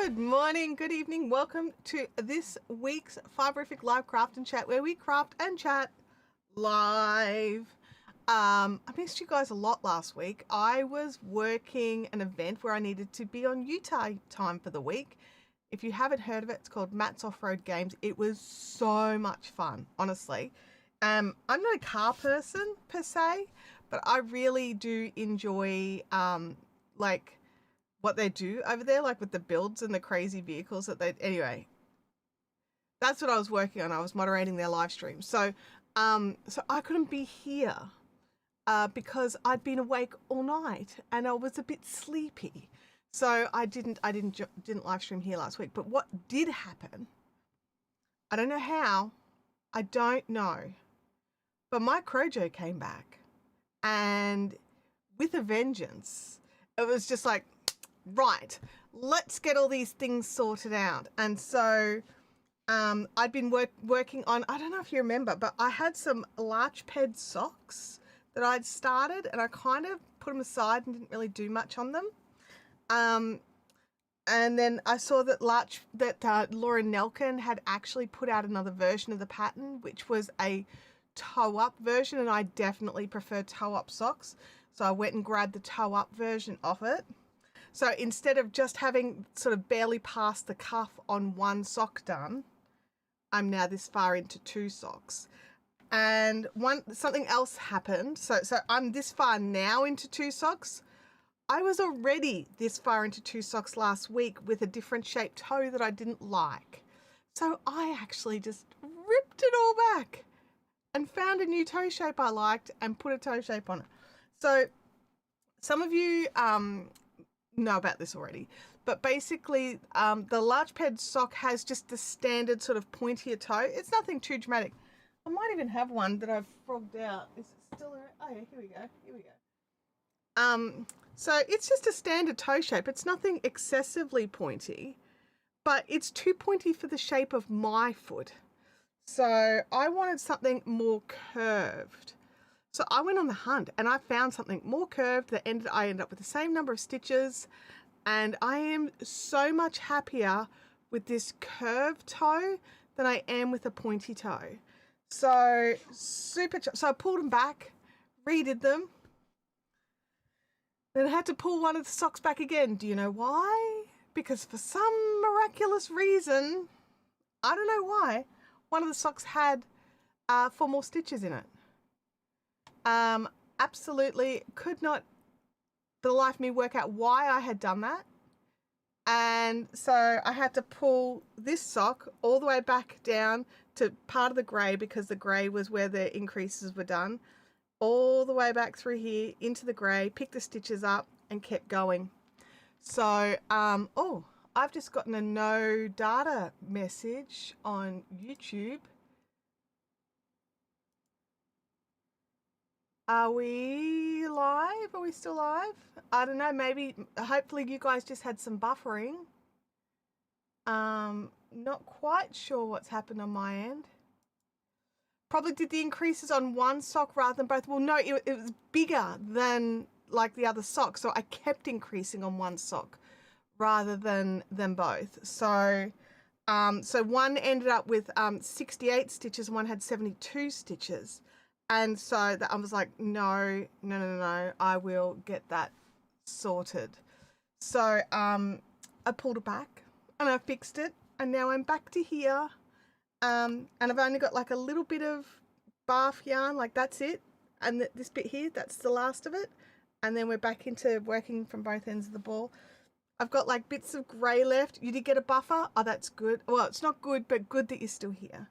Good morning, good evening. Welcome to this week's Fiberific Live Craft and Chat, where we craft and chat live. I missed you guys a lot last week. I was working an event where I needed to be on Utah time for the week. If you haven't heard of it, it's called Matt's Off-Road Games. It was so much fun, honestly. I'm not a car person per se, but I really do enjoy like what they do over there, like with the builds and the crazy vehicles that they, anyway, that's what I was working on. I was moderating their live stream. So I couldn't be here because I'd been awake all night and I was a bit sleepy. So I didn't live stream here last week. But what did happen, I don't know how, I don't know, but my crojo came back, and with a vengeance. It was just like, right, let's get all these things sorted out. And so I'd been working on, I don't know if you remember, but I had some larch ped socks that I'd started, and I kind of put them aside and didn't really do much on them. And then I saw that Laura Nelkin had actually put out another version of the pattern, which was a toe-up version, and I definitely prefer toe-up socks. So I went and grabbed the toe-up version of it. So instead of just having sort of barely past the cuff on one sock done, I'm now this far into two socks. And something else happened. So I'm this far now into two socks. I was already this far into two socks last week with a different shaped toe that I didn't like. So I actually just ripped it all back and found a new toe shape I liked and put a toe shape on it. So some of you know about this already, but basically the larch ped sock has just the standard sort of pointier toe. It's nothing too dramatic. I might even have one that I've frogged out. Is it still around? Oh yeah, here we go. So it's just a standard toe shape. It's nothing excessively pointy, but it's too pointy for the shape of my foot. So I wanted something more curved. So I went on the hunt and I found something more curved that I ended up with the same number of stitches, and I am so much happier with this curved toe than I am with a pointy toe. So so I pulled them back, redid them, then I had to pull one of the socks back again. Do you know why? Because for some miraculous reason, I don't know why, one of the socks had 4 more stitches in it. Absolutely could not for the life of me work out why I had done that. And so I had to pull this sock all the way back down to part of the grey, because the grey was where the increases were done, all the way back through here into the grey, picked the stitches up and kept going. So, oh, I've just gotten a no data message on YouTube. Are we live? Are we still live? I don't know, maybe, hopefully you guys just had some buffering. Not quite sure what's happened on my end. Probably did the increases on one sock rather than both. Well, no, it was bigger than like the other sock, so I kept increasing on one sock rather than both. So so one ended up with 68 stitches and one had 72 stitches. And so I was like, no, I will get that sorted. So I pulled it back and I fixed it, and now I'm back to here. And I've only got like a little bit of bath yarn, like that's it. And this bit here, that's the last of it. And then we're back into working from both ends of the ball. I've got like bits of grey left. You did get a buffer? Oh, that's good. Well, it's not good, but good that you're still here.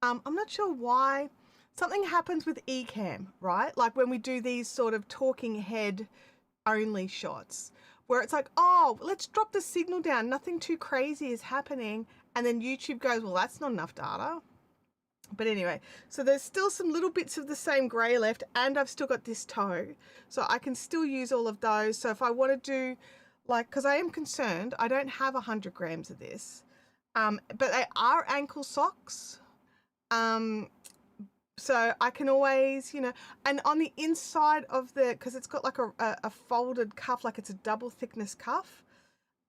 I'm not sure why. Something happens with Ecamm, right? Like when we do these sort of talking head only shots, where it's like, oh, let's drop the signal down. Nothing too crazy is happening. And then YouTube goes, well, that's not enough data. But anyway, so there's still some little bits of the same grey left, and I've still got this toe. So I can still use all of those. So if I want to do, like, because I am concerned, I don't have 100 grams of this. But they are ankle socks. So I can always, you know, and on the inside of the, because it's got like a folded cuff, like it's a double thickness cuff.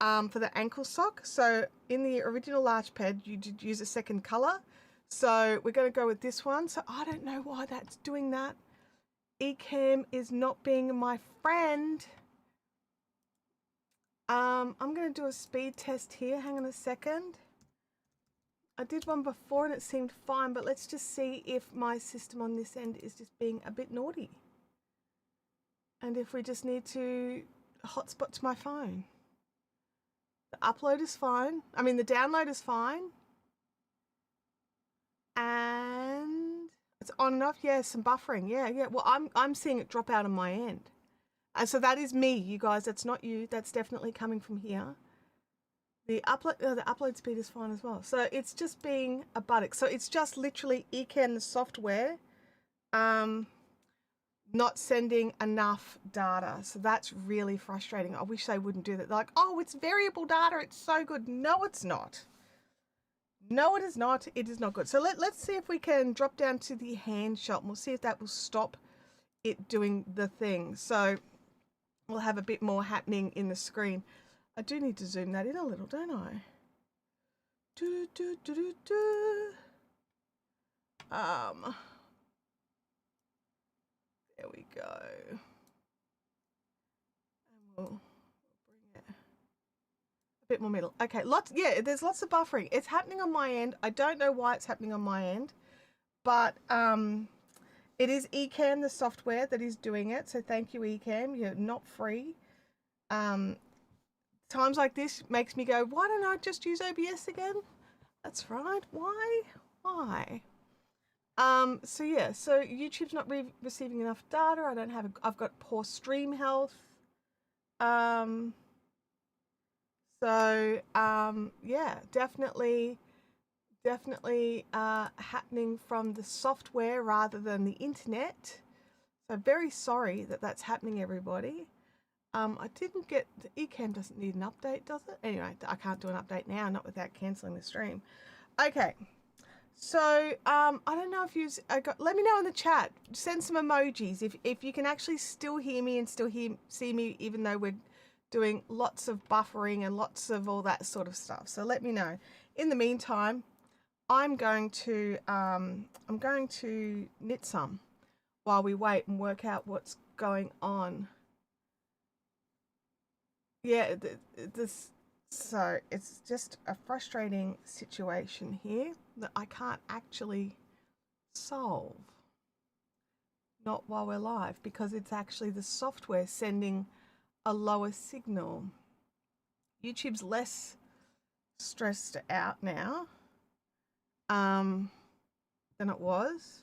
for the ankle sock. So in the original large pad, you did use a second color. So we're going to go with this one. So I don't know why that's doing that. Ecamm is not being my friend. I'm going to do a speed test here. Hang on a second. I did one before and it seemed fine, but let's just see if my system on this end is just being a bit naughty. And if we just need to hotspot to my phone. The upload is fine. I mean, the download is fine. And it's on and off. Yeah, some buffering. Yeah. Well, I'm seeing it drop out on my end. So that is me, you guys. That's not you. That's definitely coming from here. The upload speed is fine as well. So it's just being a buttock. So it's just literally Ecamm, the software, not sending enough data. So that's really frustrating. I wish they wouldn't do that. They're like, oh, it's variable data. It's so good. No, it's not. No, it is not. It is not good. So let's see if we can drop down to the hand shot and we'll see if that will stop it doing the thing. So we'll have a bit more happening in the screen. I do need to zoom that in a little, don't I? There we go. And we'll bring it a bit more middle. Okay, there's lots of buffering. It's happening on my end. I don't know why it's happening on my end, but it is Ecamm, the software, that is doing it. So thank you, Ecamm. You're not free. Times like this makes me go, why don't I just use OBS again? That's right. Why? So yeah, so YouTube's not receiving enough data. I've got poor stream health. Yeah, definitely happening from the software rather than the internet. So very sorry that that's happening, everybody. I didn't get, the Ecamm doesn't need an update, does it? Anyway, I can't do an update now, not without cancelling the stream. Okay, so I don't know if let me know in the chat, send some emojis if you can actually still hear me and still see me, even though we're doing lots of buffering and lots of all that sort of stuff. So let me know. In the meantime, I'm going to knit some while we wait and work out what's going on. Yeah, so it's just a frustrating situation here that I can't actually solve. Not while we're live, because it's actually the software sending a lower signal. YouTube's less stressed out now than it was.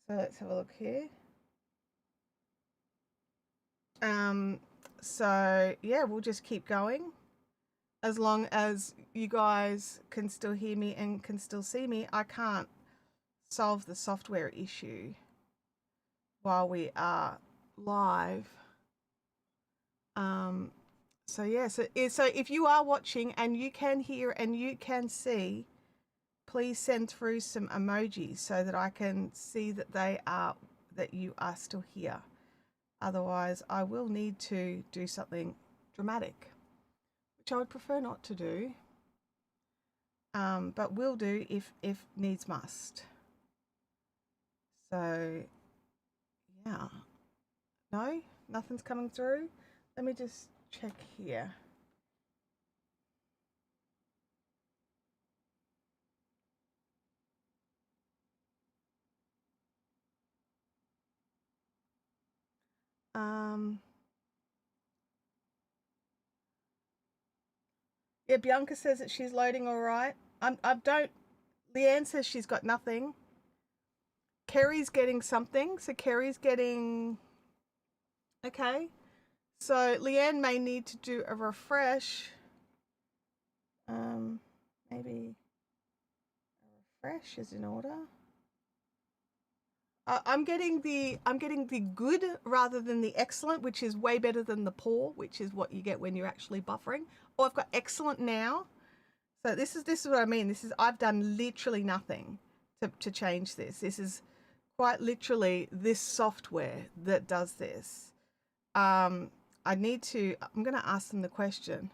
So let's have a look here. So yeah, we'll just keep going. As long as you guys can still hear me and can still see me, I can't solve the software issue while we are live. So yeah, so if you are watching and you can hear and you can see, please send through some emojis so that I can see that you are still here. Otherwise, I will need to do something dramatic, which I would prefer not to do, but will do if needs must. So, yeah. No, nothing's coming through. Let me just check here. Yeah, Bianca says that she's loading all right. Leanne says she's got nothing. Kerry's getting something. So Kerry's getting, okay. So Leanne may need to do a refresh. Maybe a refresh is in order. I'm getting the good rather than the excellent, which is way better than the poor, which is what you get when you're actually buffering. Oh, I've got excellent now. So this is what I mean. I've done literally nothing to change this. This is quite literally this software that does this. I'm going to ask them the question.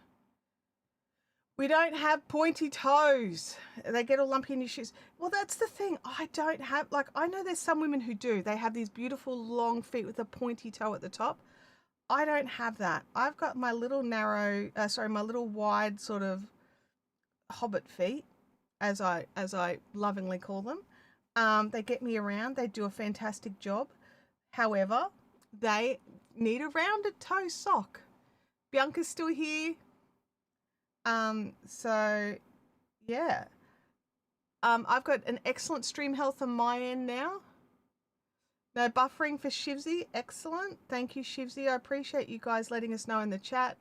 We don't have pointy toes. They get all lumpy in your shoes. Well, that's the thing. I don't have, like, I know there's some women who do. They have these beautiful long feet with a pointy toe at the top. I don't have that. I've got my little narrow, my little wide sort of hobbit feet, as I lovingly call them. They get me around. They do a fantastic job. However, they need a rounded toe sock. Bianca's still here. So yeah. I've got an excellent stream health on my end now. No buffering for Shivsy. Excellent. Thank you, Shivsy. I appreciate you guys letting us know in the chat,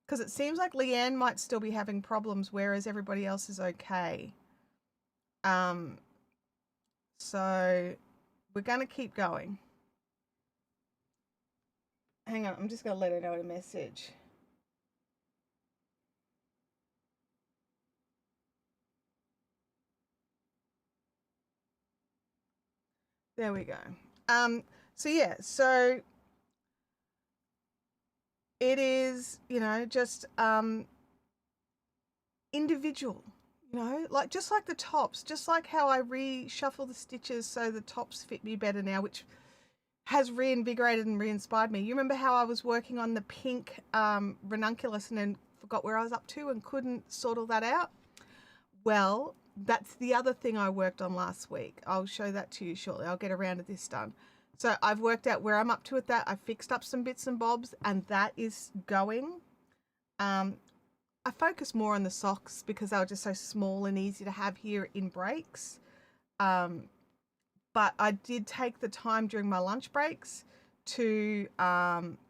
because it seems like Leanne might still be having problems, whereas everybody else is okay. So we're going to keep going. Hang on. I'm just going to let her know in a message. There we go. So yeah, so it is, just individual, like just like the tops, just like how I reshuffle the stitches so the tops fit me better now, which has reinvigorated and re-inspired me. You remember how I was working on the pink ranunculus and then forgot where I was up to and couldn't sort all that out? Well, that's the other thing I worked on last week. I'll show that to you shortly. I'll get around to this done. So I've worked out where I'm up to with that. I fixed up some bits and bobs, and that is going. I focus more on the socks because they were just so small and easy to have here in breaks. But I did take the time during my lunch breaks to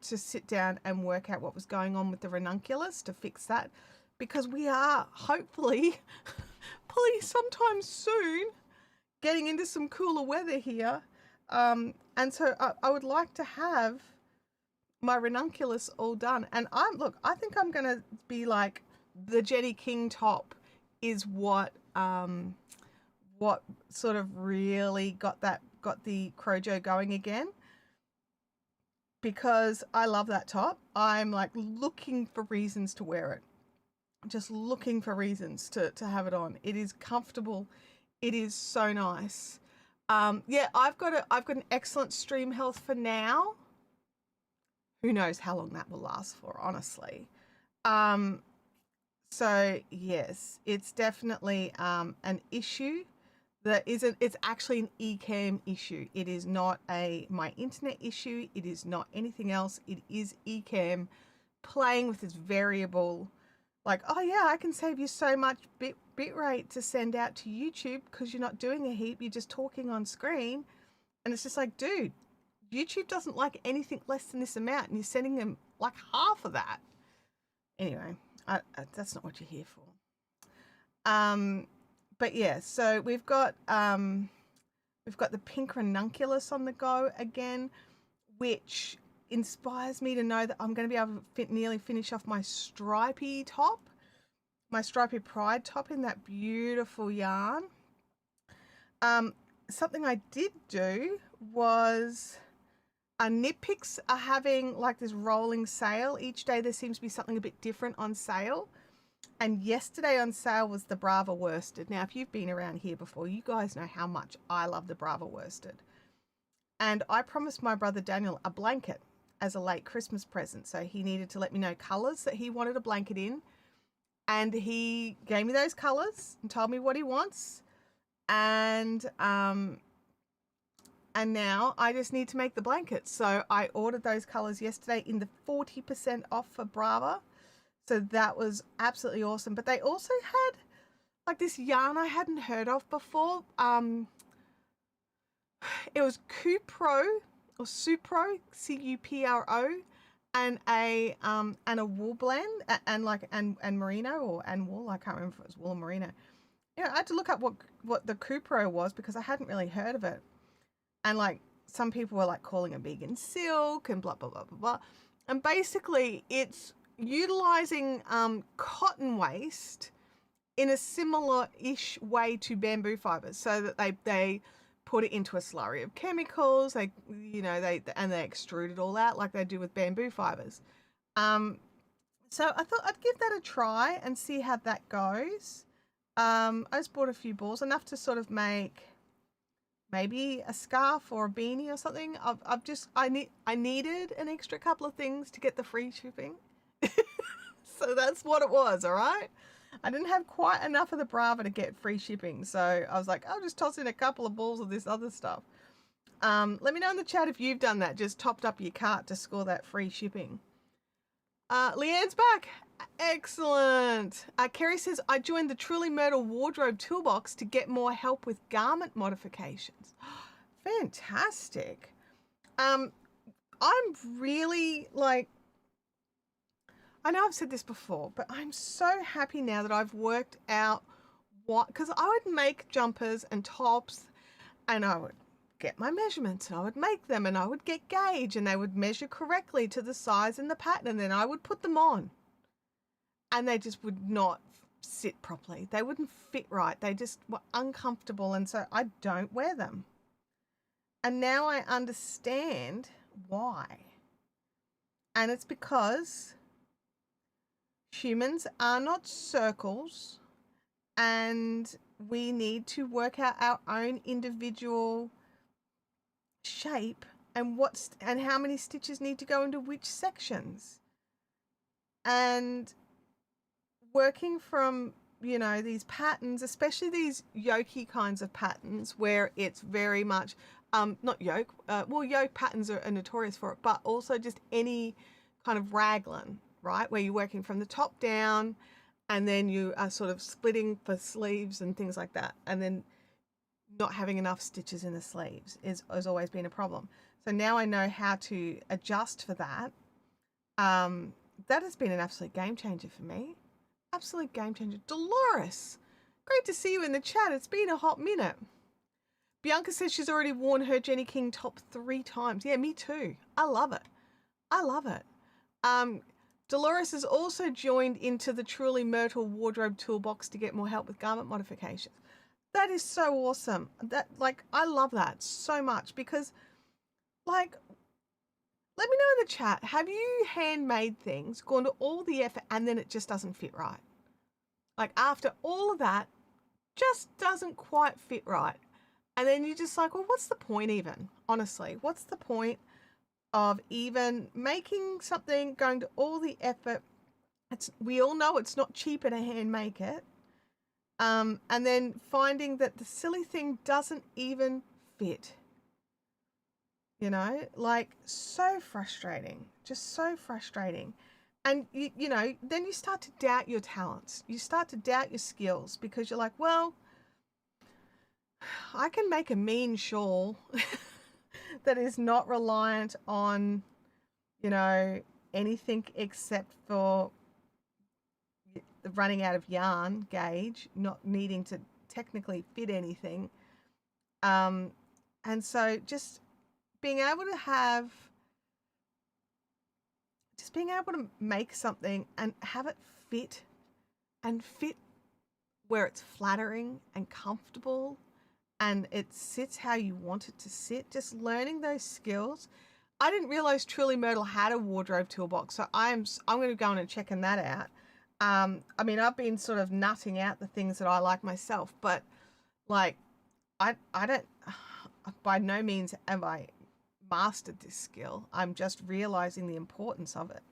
sit down and work out what was going on with the ranunculus to fix that, because we are hopefully sometime soon getting into some cooler weather here. And so I would like to have my ranunculus all done. And I think I'm going to be like the Jenny King top is what sort of really got the crojo going again, because I love that top. I'm like looking for reasons to wear it. Just looking for reasons to have it on. It is comfortable. It is so nice. Yeah, I've got an excellent stream health for now. Who knows how long that will last for, honestly. So yes, it's definitely an issue that isn't. It's actually an Ecamm issue. It is not my internet issue. It is not anything else. It is Ecamm playing with this variable. Like, oh yeah, I can save you so much bit rate to send out to YouTube because you're not doing a heap, you're just talking on screen. And it's just like, dude, YouTube doesn't like anything less than this amount, and you're sending them like half of that. Anyway, that's not what you're here for. But yeah, so we've got the pink ranunculus on the go again, which inspires me to know that I'm going to be able to nearly finish off my stripy top, my stripy pride top in that beautiful yarn. Something I did do was Knit Picks are having like this rolling sale. Each day there seems to be something a bit different on sale. And yesterday on sale was the Brava worsted. Now, if you've been around here before, you guys know how much I love the Brava worsted. And I promised my brother Daniel a blanket as a late Christmas present. So he needed to let me know colours that he wanted a blanket in. And he gave me those colours and told me what he wants. And now I just need to make the blanket. So I ordered those colours yesterday in the 40% off for Brava. So that was absolutely awesome. But they also had like this yarn I hadn't heard of before. It was Cupro or Supro, Cupro, and a wool blend and merino and wool. I can't remember if it was wool or merino. You know, I had to look up what the Cupro was because I hadn't really heard of it. And like some people were like calling it vegan silk and blah blah blah blah blah. And basically it's utilizing cotton waste in a similar-ish way to bamboo fibers, so that they put it into a slurry of chemicals. They extrude it all out like they do with bamboo fibers. So I thought I'd give that a try and see how that goes. I just bought a few balls, enough to sort of make maybe a scarf or a beanie or something. I needed an extra couple of things to get the free shipping. So that's what it was, all right? I didn't have quite enough of the Brava to get free shipping, so I was like, I'll just toss in a couple of balls of this other stuff. Let me know in the chat if you've done that, just topped up your cart to score that free shipping. Leanne's back. Excellent. Kerry says, I joined the Truly Myrtle Wardrobe Toolbox to get more help with garment modifications. Fantastic. I'm really like, I know I've said this before, but I'm so happy now that I've worked out what, because I would make jumpers and tops and I would get my measurements and I would make them and I would get gauge and they would measure correctly to the size and the pattern and then I would put them on and they just would not sit properly. They wouldn't fit right. They just were uncomfortable and so I don't wear them. And now I understand why. And it's because humans are not circles and we need to work out our own individual shape and how many stitches need to go into which sections. And working from, you know, these patterns, especially these yoke-y kinds of patterns where it's very much not yoke, well, yoke patterns are notorious for it, but also just any kind of raglan, right, where you're working from the top down and then you are sort of splitting for sleeves and things like that, and then not having enough stitches in the sleeves has always been a problem. So now I know how to adjust for that. That has been an absolute game changer for me. Absolute game changer. Dolores, great to see you in the chat. It's been a hot minute. Bianca says she's already worn her Jenny King top 3 times. Yeah, me too. I love it. I love it. Dolores has also joined into the Truly Myrtle Wardrobe Toolbox to get more help with garment modifications. That is so awesome. That, like, I love that so much because, like, let me know in the chat, have you handmade things, gone to all the effort, and then it just doesn't fit right? Like, after all of that, just doesn't quite fit right. And then you're just like, well, what's the point even? Honestly, what's the point of even making something, going to all the effort? We all know it's not cheaper to hand make it. And then finding that the silly thing doesn't even fit. You know, like, so frustrating, just so frustrating. And, you know, then you start to doubt your talents. You start to doubt your skills because you're like, well, I can make a mean shawl that is not reliant on, you know, anything except for running out of yarn gauge, not needing to technically fit anything. And so just being able to make something and have it fit where it's flattering and comfortable and it sits how you want it to sit, just learning those skills. I didn't realize Truly Myrtle had a wardrobe toolbox, so I'm going to go on and checking that out. I mean, I've been sort of nutting out the things that I like myself, but like, I don't, by no means have I mastered this skill. I'm just realizing the importance of it.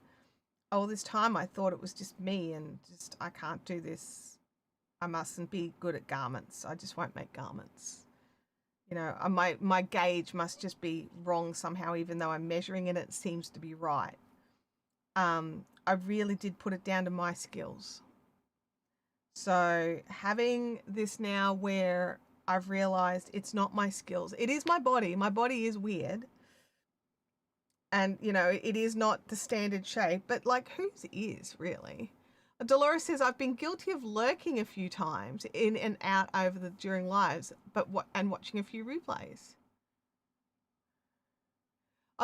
All this time I thought it was just me and just, I can't do this. I mustn't be good at garments. I just won't make garments. You know, my gauge must just be wrong somehow, even though I'm measuring it, it seems to be right. I really did put it down to my skills. So having this now where I've realized it's not my skills. It is my body. My body is weird. And, you know, it is not the standard shape, but like, whose is really? Dolores says, I've been guilty of lurking a few times in and out during lives, and watching a few replays.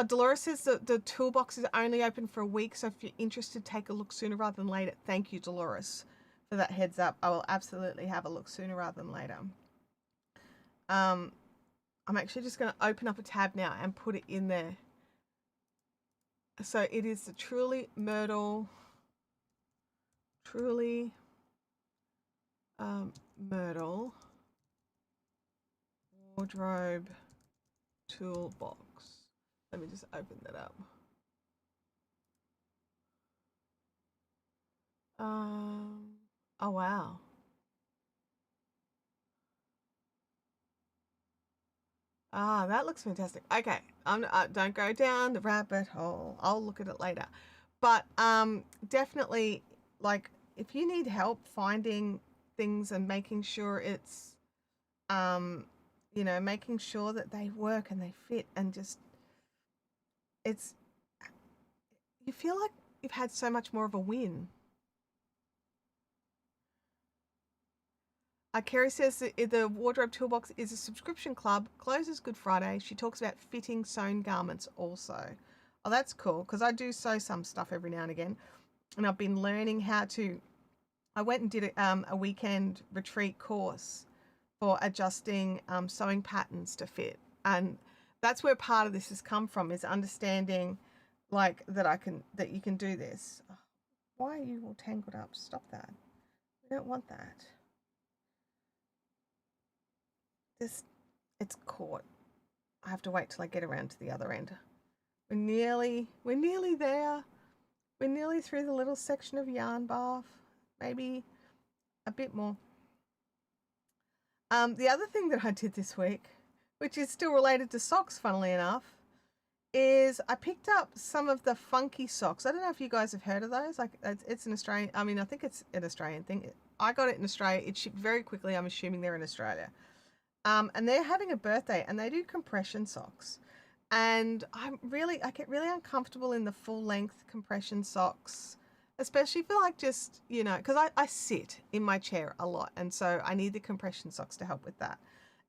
Dolores says that the toolbox is only open for a week, so if you're interested, take a look sooner rather than later. Thank you, Dolores, for that heads up. I will absolutely have a look sooner rather than later. I'm actually just going to open up a tab now and put it in there. So it is the Truly Myrtle Truly Myrtle wardrobe toolbox. Let me just open that up. Oh wow. Ah, that looks fantastic. Okay, don't go down the rabbit hole. I'll look at it later. But definitely, like, if you need help finding things and making sure it's, um, making sure that they work and they fit and just, it's, you feel like you've had so much more of a win. Kerry says that the Wardrobe Toolbox is a subscription club, closes Good Friday. She talks about fitting sewn garments also. Oh, that's cool because I do sew some stuff every now and again. And I've been learning how to. I went and did a weekend retreat course for adjusting sewing patterns to fit. And that's where part of this has come from, is understanding like that you can do this. Oh, why are you all tangled up? Stop that. We don't want that. It's caught. I have to wait till I get around to the other end. We're nearly there. We're nearly through the little section of yarn bath. Maybe a bit more. The other thing that I did this week, which is still related to socks, funnily enough, is I picked up some of the funky socks. I don't know if you guys have heard of those. Like, it's an Australian. I mean, I think it's an Australian thing. I got it in Australia. It shipped very quickly. I'm assuming they're in Australia. And they're having a birthday, and they do compression socks. And I get really uncomfortable in the full length compression socks, especially for like just, because I sit in my chair a lot. And so I need the compression socks to help with that.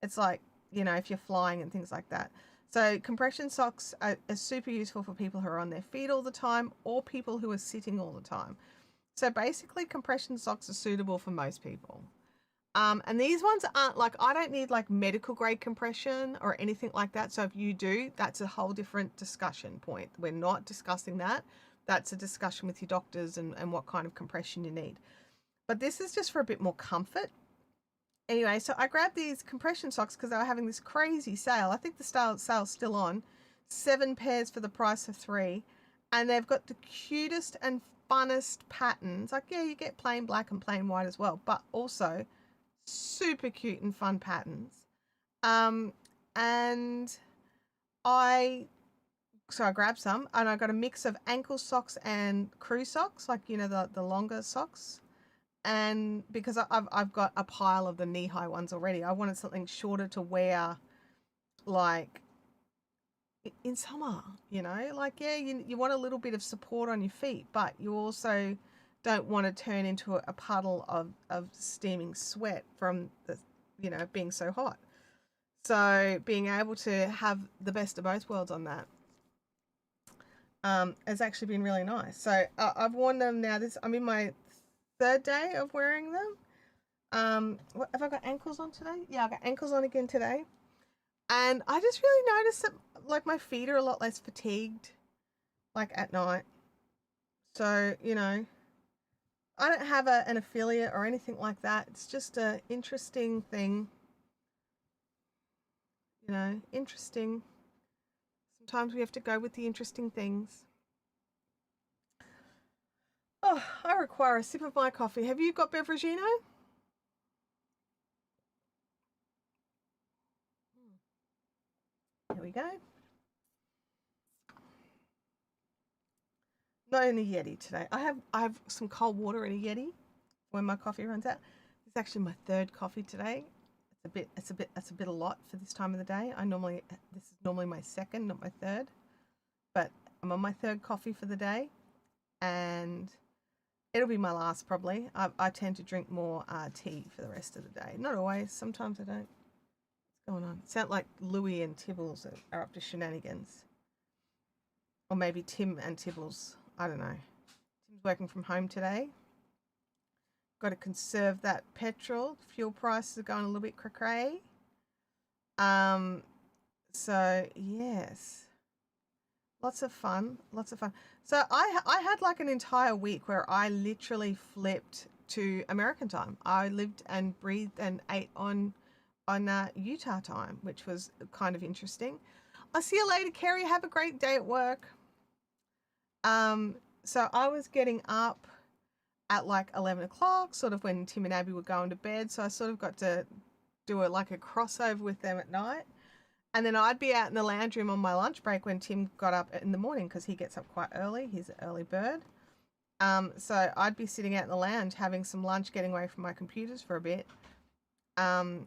It's like, if you're flying and things like that. So compression socks are super useful for people who are on their feet all the time or people who are sitting all the time. So basically compression socks are suitable for most people. And these ones aren't like, I don't need like medical grade compression or anything like that. So if you do, that's a whole different discussion point. We're not discussing that. That's a discussion with your doctors and what kind of compression you need. But this is just for a bit more comfort. Anyway, so I grabbed these compression socks because they were having this crazy sale. I think the sale's still on. 7 pairs for the price of 3. And they've got the cutest and funnest patterns. Like, yeah, you get plain black and plain white as well, but also super cute and fun patterns. And I grabbed some and I got a mix of ankle socks and crew socks, like, the longer socks. And because I've got a pile of the knee-high ones already, I wanted something shorter to wear, like, in summer, like, yeah, you want a little bit of support on your feet, but you also don't want to turn into a puddle of steaming sweat from the, being so hot. So being able to have the best of both worlds on that has actually been really nice. So I've worn them now. I'm in my 3rd day of wearing them. What, have I got ankles on today? Yeah, I got ankles on again today. And I just really noticed that, like, my feet are a lot less fatigued, like, at night. So, I don't have an affiliate or anything like that. It's just an interesting thing. Interesting. Sometimes we have to go with the interesting things. Oh, I require a sip of my coffee. Have you got Beveragino? Here we go. Not in a Yeti today. I have some cold water in a Yeti when my coffee runs out. It's actually my 3rd coffee today. It's a bit a lot for this time of the day. This is normally my 2nd, not my 3rd. But I'm on my 3rd coffee for the day, and it'll be my last probably. I tend to drink more tea for the rest of the day. Not always. Sometimes I don't. What's going on? It sounds like Louie and Tibbles are up to shenanigans. Or maybe Tim and Tibbles. I don't know. Tim's working from home today. Got to conserve that petrol. Fuel prices are going a little bit cray. So yes. Lots of fun, lots of fun. So I had like an entire week where I literally flipped to American time. I lived and breathed and ate on Utah time, which was kind of interesting. I'll see you later, Kerry. Have a great day at work. Um, so I was getting up at like 11 o'clock, sort of when Tim and Abby were going to bed. So I sort of got to do it like a crossover with them at night. And then I'd be out in the lounge room on my lunch break when Tim got up in the morning because he gets up quite early. He's an early bird. So I'd be sitting out in the lounge having some lunch, getting away from my computers for a bit. Um,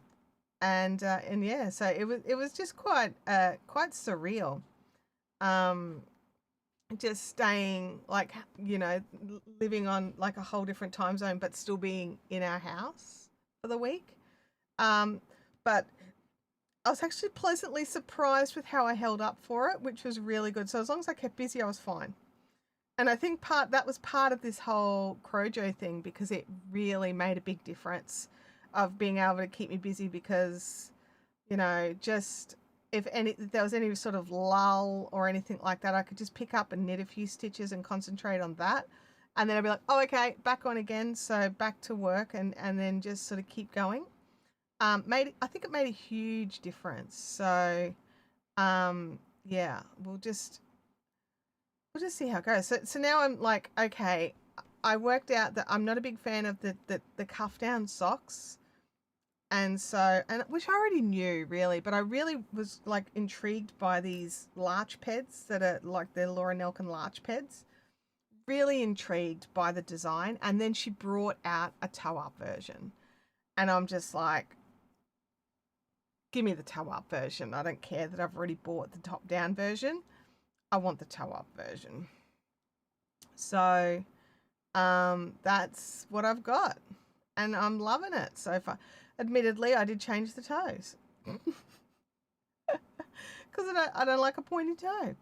and yeah, so it was just quite surreal. Um, just staying like living on like a whole different time zone, but still being in our house for the week. Um, but I was actually pleasantly surprised with how I held up for it, which was really good. So as long as I kept busy, I was fine. And I think that was part of this whole crojo thing because it really made a big difference of being able to keep me busy because, just if there was any sort of lull or anything like that, I could just pick up and knit a few stitches and concentrate on that. And then I'd be like, oh, okay, back on again. So back to work and then just sort of keep going. I think it made a huge difference. So, yeah, we'll just see how it goes. So now I'm like, okay, I worked out that I'm not a big fan of the cuff down socks. And so, and which I already knew really, but I really was like intrigued by these larch peds that are like the Laura Nelkin larch peds. Really intrigued by the design. And then she brought out a toe up version. And I'm just like, give me the toe up version. I don't care that I've already bought the top down version. I want the toe up version. So that's what I've got. And I'm loving it so far. Admittedly, I did change the toes. Because I don't like a pointy toe.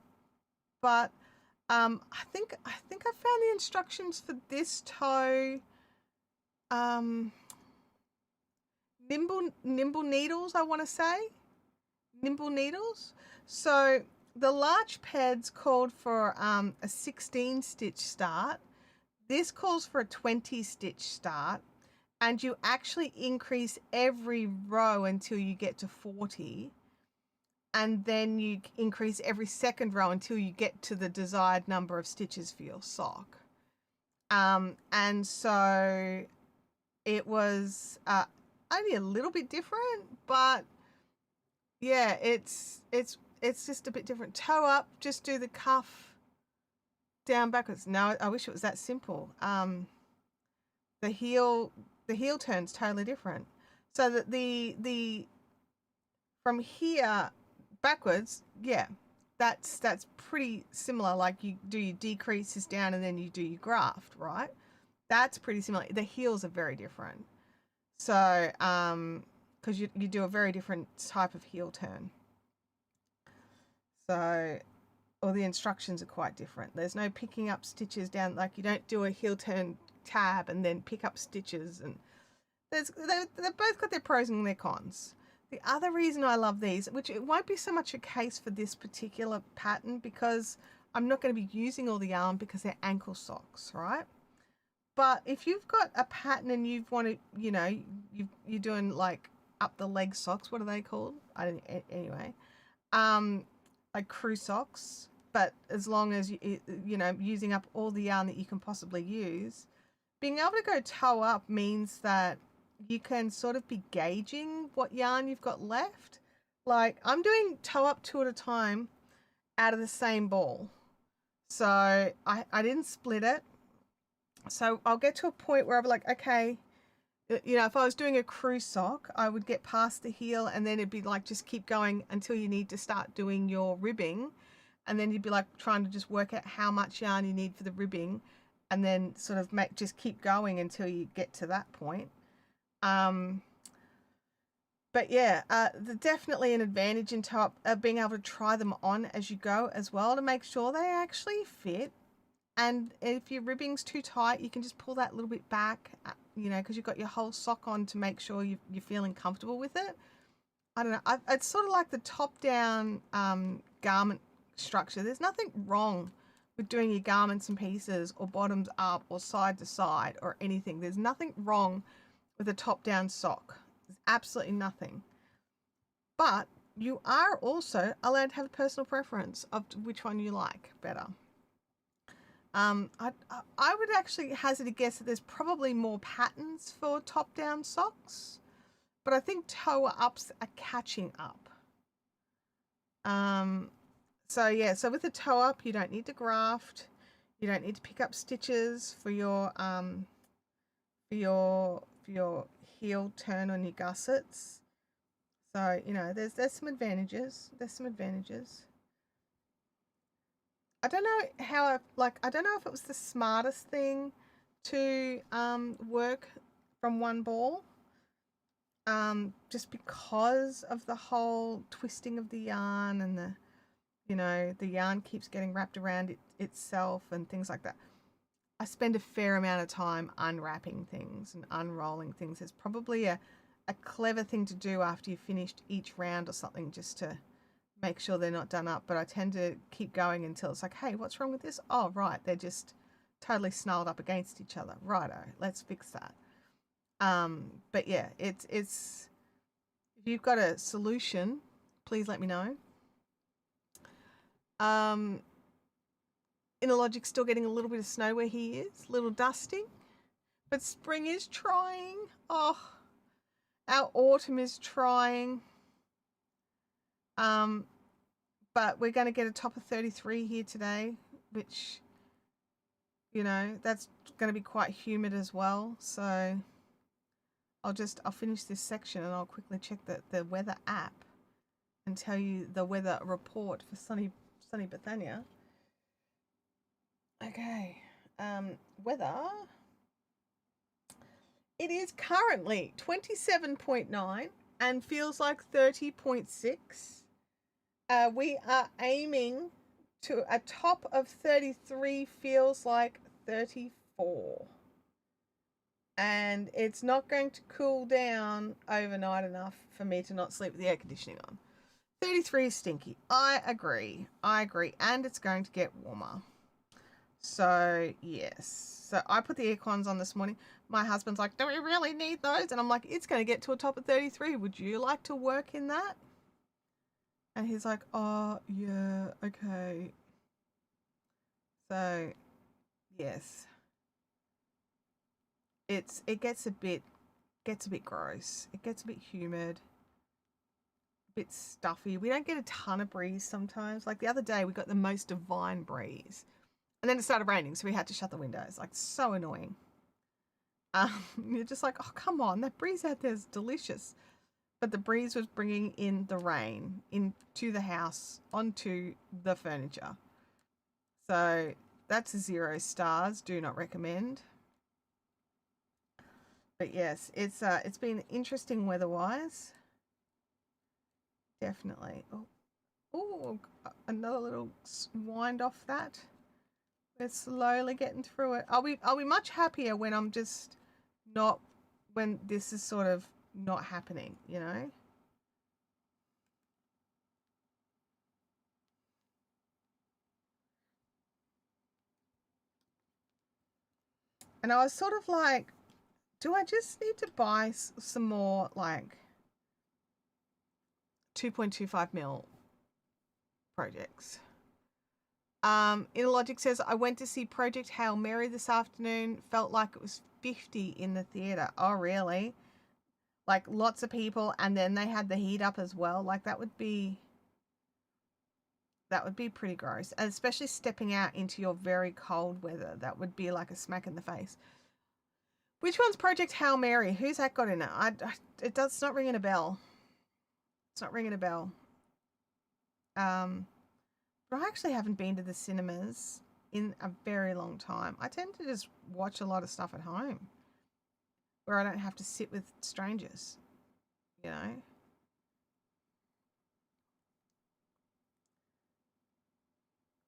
But I think I found the instructions for this toe. Nimble needles, I want to say. Nimble needles. So the large pads called for a 16 stitch start. This calls for a 20 stitch start, and you actually increase every row until you get to 40, and then you increase every second row until you get to the desired number of stitches for your sock. And so it was only a little bit different, but yeah, it's just a bit different. Toe up, just do the cuff down backwards. No, I wish it was that simple. The heel turn's totally different. So that the from here backwards, yeah, that's pretty similar. Like you do your decreases down and then you do your graft, right? That's pretty similar. The heels are very different. So because you do a very different type of heel turn. So or the instructions are quite different. There's no picking up stitches down, like you don't do a heel turn tab and then pick up stitches, and they've both got their pros and their cons. The other reason I love these, which it won't be so much a case for this particular pattern because I'm not going to be using all the yarn because they're ankle socks, right? But if you've got a pattern and you've wanted, you're doing like up the leg socks, what are they called? I don't anyway. Like crew socks, but as long as using up all the yarn that you can possibly use, being able to go toe up means that you can sort of be gauging what yarn you've got left. Like I'm doing toe up 2 at a time out of the same ball. So I didn't split it. So I'll get to a point where I'll be like, okay, if I was doing a crew sock, I would get past the heel and then it'd be like, just keep going until you need to start doing your ribbing. And then you'd be like trying to just work out how much yarn you need for the ribbing and then sort of just keep going until you get to that point. But yeah, definitely an advantage in top being able to try them on as you go as well to make sure they actually fit. And if your ribbing's too tight, you can just pull that little bit back, because you've got your whole sock on to make sure you're feeling comfortable with it. I don't know. It's sort of like the top-down garment structure. There's nothing wrong with doing your garments in pieces or bottoms up or side to side or anything. There's nothing wrong with a top-down sock. There's absolutely nothing. But you are also allowed to have a personal preference of which one you like better. I would actually hazard a guess that there's probably more patterns for top-down socks, but I think toe-ups are catching up. So yeah, so with the toe-up, you don't need to graft, you don't need to pick up stitches for your heel turn on your gussets. So you know, there's some advantages. There's some advantages. I don't know how I don't know if it was the smartest thing to work from one ball, just because of the whole twisting of the yarn and the yarn keeps getting wrapped around itself and things like that. I spend a fair amount of time unwrapping things and unrolling things. It's probably a clever thing to do after you've finished each round or something, just to make sure they're not done up, but I tend to keep going until it's like, hey, what's wrong with this? Oh, right, they're just totally snarled up against each other. Righto, let's fix that. But yeah, it's if you've got a solution, please let me know. Inologic's still getting a little bit of snow where he is, a little dusting, but spring is trying. Oh, our autumn is trying. But we're going to get a top of 33 here today, which, you know, that's going to be quite humid as well. So I'll finish this section and I'll quickly check the weather app and tell you the weather report for sunny Bethania. Okay, weather. It is currently 27.9 and feels like 30.6. We are aiming to a top of 33, feels like 34. And it's not going to cool down overnight enough for me to not sleep with the air conditioning on. 33 is stinky. I agree. And it's going to get warmer. So, yes. So I put the air cons on this morning. My husband's like, do we really need those? And I'm like, it's going to get to a top of 33. Would you like to work in that? And he's like, oh, yeah, okay. So, yes. It gets a bit gross. It gets a bit humid. A bit stuffy. We don't get a ton of breeze sometimes. Like the other day, we got the most divine breeze. And then it started raining, so we had to shut the windows. Like, so annoying. You're just like, oh, come on. That breeze out there is delicious. But the breeze was bringing in the rain into the house, onto the furniture. So that's 0 stars. Do not recommend. But yes, it's been interesting weather-wise. Definitely. Oh, another little wind off that. We're slowly getting through it. I'll be much happier when I'm just not, when this is sort of not happening, you know? And I was sort of like, do I just need to buy some more like 2.25 mil projects? Inologic says, I went to see Project Hail Mary this afternoon. Felt like it was 50 in the theatre. Oh, really? Like lots of people, and then they had the heat up as well. Like that would be pretty gross, and especially stepping out into your very cold weather. That would be like a smack in the face. Which one's Project Hail Mary? Who's that got in it? It's not ringing a bell. It's not ringing a bell. But I actually haven't been to the cinemas in a very long time. I tend to just watch a lot of stuff at home where I don't have to sit with strangers, you know?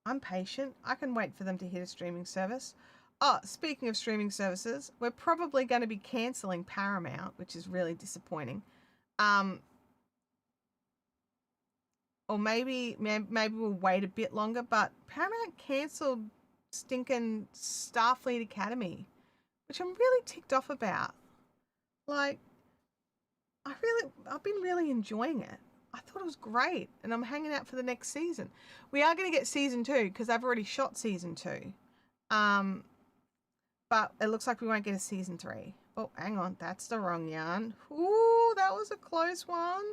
I'm patient. I can wait for them to hit a streaming service. Oh, speaking of streaming services, we're probably going to be cancelling Paramount, which is really disappointing. or maybe we'll wait a bit longer. But Paramount cancelled stinking Starfleet Academy, which I'm really ticked off about. Like, I've been really enjoying it. I thought it was great, and I'm hanging out for the next season. We are going to get season 2 because I've already shot season 2. But it looks like we won't get a season 3. Oh, hang on, that's the wrong yarn. Ooh, that was a close one.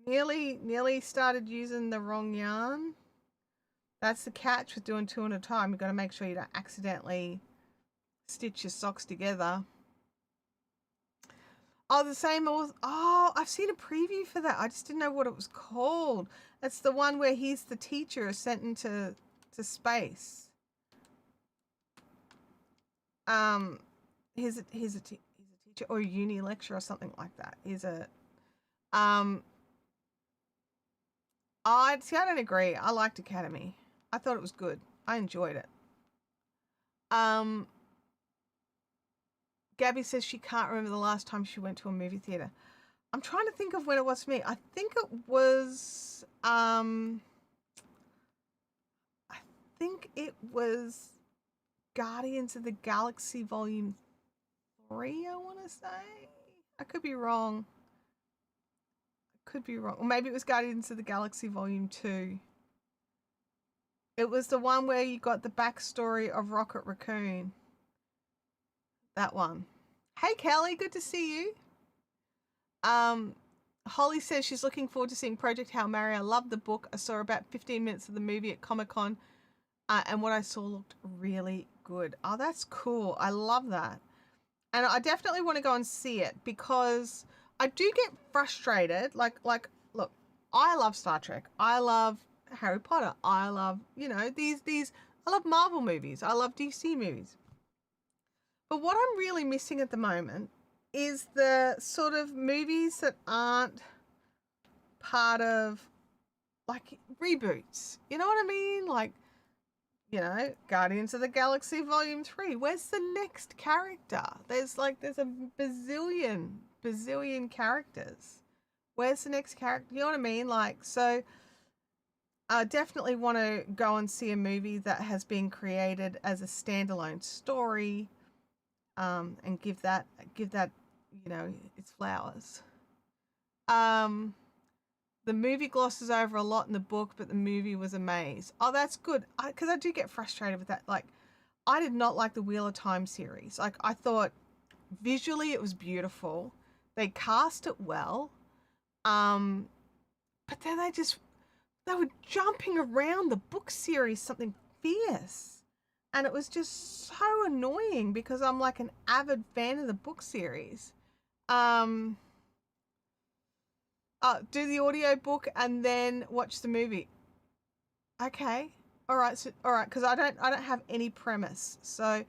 Nearly started using the wrong yarn. That's the catch with doing 2 at a time. You've got to make sure you don't accidentally stitch your socks together. Oh, the same. Oh, I've seen a preview for that. I just didn't know what it was called. It's the one where he's the teacher sent into space. He's a teacher or a uni lecturer or something like that. I don't agree. I liked Academy. I thought it was good. I enjoyed it. Gabby says she can't remember the last time she went to a movie theater. I'm trying to think of when it was for me. I think it was Guardians of the Galaxy Volume 3, I want to say. I could be wrong. Or maybe it was Guardians of the Galaxy Volume 2. It was the one where you got the backstory of Rocket Raccoon. That one. Hey, Kelly, good to see you. Holly says she's looking forward to seeing Project Hail Mary. I love the book. I saw about 15 minutes of the movie at Comic-Con, and what I saw looked really good. Oh, that's cool. I love that. And I definitely want to go and see it because I do get frustrated. Like, look, I love Star Trek. I love Harry Potter. I love, these. I love Marvel movies. I love DC movies. But what I'm really missing at the moment is the sort of movies that aren't part of, like, reboots. You know what I mean? Like, Guardians of the Galaxy Volume 3. Where's the next character? There's a bazillion characters. Where's the next character? You know what I mean? Like, so I definitely want to go and see a movie that has been created as a standalone story, and give that its flowers. The movie glosses over a lot in the book, but the movie was a maze. Oh, that's good. Because I do get frustrated with that. Like, I did not like the Wheel of Time series. Like, I thought visually it was beautiful. They cast it well. But then they were jumping around the book series, something fierce. And it was just so annoying because I'm like an avid fan of the book series. Do the audio book and then watch the movie. Okay. All right. Because I don't have any premise. So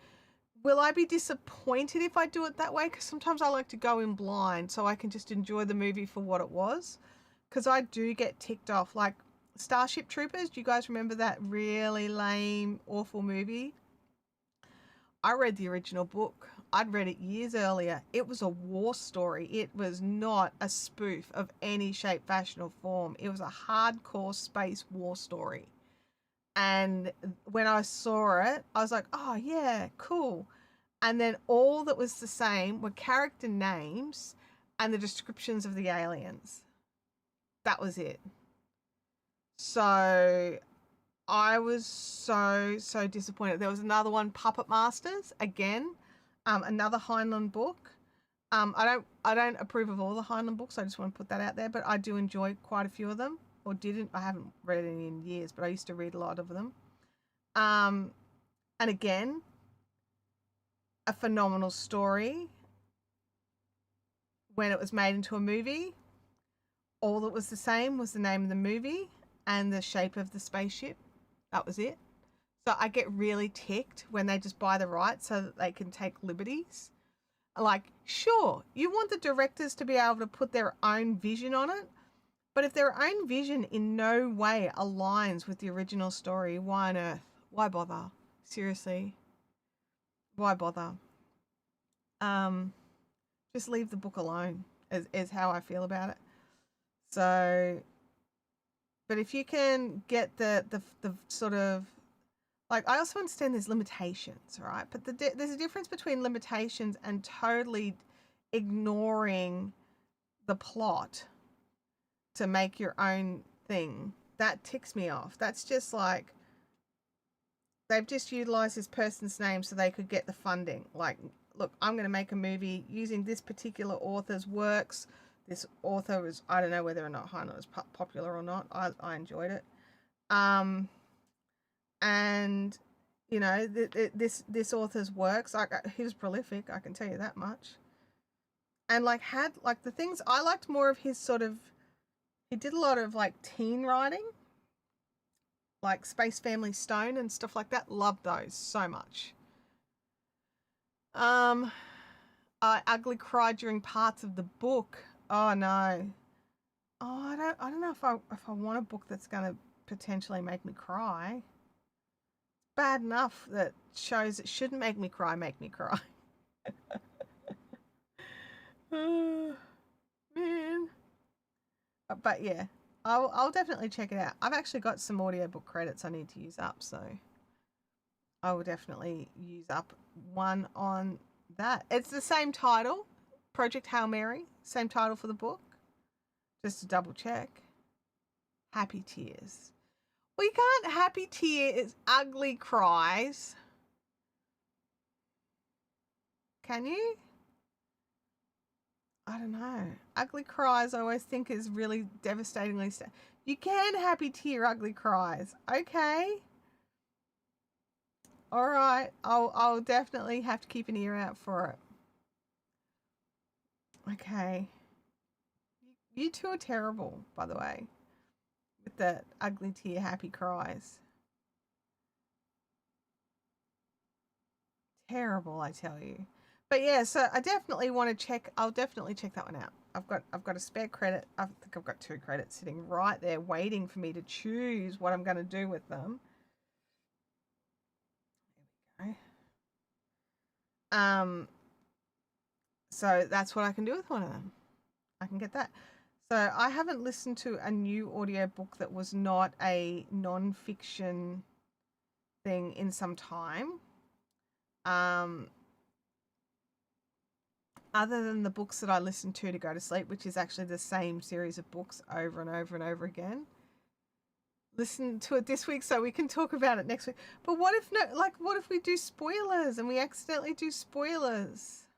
will I be disappointed if I do it that way? Because sometimes I like to go in blind so I can just enjoy the movie for what it was. Because I do get ticked off. Like Starship Troopers. Do you guys remember that really lame, awful movie? I read the original book. I'd read it years earlier. It was a war story. It was not a spoof of any shape, fashion, or form. It was a hardcore space war story. And when I saw it, I was like, oh, yeah, cool. And then all that was the same were character names and the descriptions of the aliens. That was it. So I was so disappointed. There was another one, Puppet Masters, again, another Heinlein book. I don't approve of all the Heinlein books. I just want to put that out there, but I do enjoy quite a few of them. I haven't read any in years, but I used to read a lot of them. And again, a phenomenal story. When it was made into a movie, all that was the same was the name of the movie and the shape of the spaceship. That was it. So I get really ticked when they just buy the rights so that they can take liberties. Like, sure, you want the directors to be able to put their own vision on it, but if their own vision in no way aligns with the original story, why on earth? Why bother? Seriously. Why bother? Just leave the book alone. is how I feel about it. So, but if you can get the sort of, like, I also understand there's limitations, right? But there's a difference between limitations and totally ignoring the plot to make your own thing. That ticks me off. That's just like, they've just utilized this person's name so they could get the funding. Like, look, I'm going to make a movie using this particular author's works. This author was, I don't know whether or not Hannah was popular or not. I enjoyed it. And you know, this author's works, like, he was prolific, I can tell you that much. And like, had like, the things I liked more of his sort of, he did a lot of like teen writing, like Space Family Stone and stuff like that. Loved those so much. I ugly cried during parts of the book. Oh no. Oh, I don't know if I want a book that's going to potentially make me cry. Bad enough that shows that shouldn't make me cry make me cry. Oh, man. But yeah, I'll definitely check it out. I've actually got some audiobook credits I need to use up, so I will definitely use up one on that. It's the same title, Project Hail Mary, same title for the book. Just to double check. Happy Tears. Well, you can't happy tears, ugly cries. Can you? I don't know. Ugly cries I always think is really devastatingly you can happy tear ugly cries. Okay. All right. I'll definitely have to keep an ear out for it. Okay. You two are terrible, by the way, with the ugly tear happy cries. Terrible, I tell you. But yeah, so I definitely want to check. I'll definitely check that one out. I've got a spare credit. I think I've got 2 credits sitting right there waiting for me to choose what I'm going to do with them. There we go. So that's what I can do with one of them. I can get that. So I haven't listened to a new audiobook that was not a non-fiction thing in some time. Other than the books that I listen to go to sleep, which is actually the same series of books over and over and over again. Listen to it this week so we can talk about it next week. But what if what if we do spoilers and we accidentally do spoilers?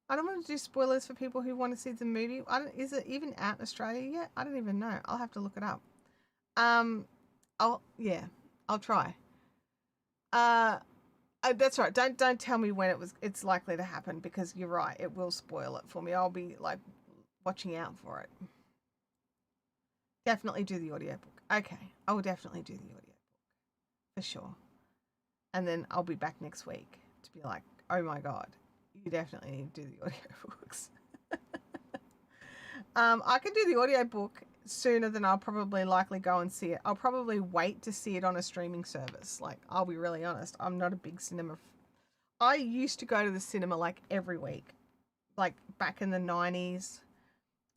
I don't want to do spoilers for people who want to see the movie. Is it even out in Australia yet? I don't even know. I'll have to look it up. I'll try. That's right. Don't tell me when it's likely to happen, because you're right. It will spoil it for me. I'll be like watching out for it. Definitely do the audiobook. Okay, I will definitely do the audiobook for sure. And then I'll be back next week to be like, oh my god, you definitely need to do the audiobooks. I can do the audiobook sooner than I'll probably likely go and see it. I'll probably wait to see it on a streaming service. Like, I'll be really honest, I'm not a big cinema. I used to go to the cinema like every week. Like back in the 90s,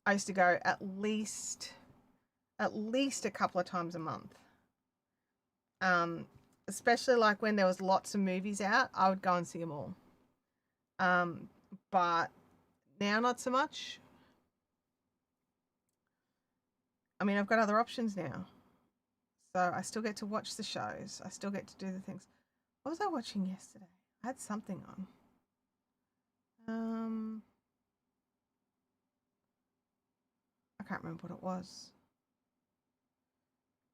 I used to go at least a couple of times a month. Especially like when there was lots of movies out, I would go and see them all. But now not so much. I mean, I've got other options now. So I still get to watch the shows. I still get to do the things. What was I watching yesterday? I had something on. I can't remember what it was.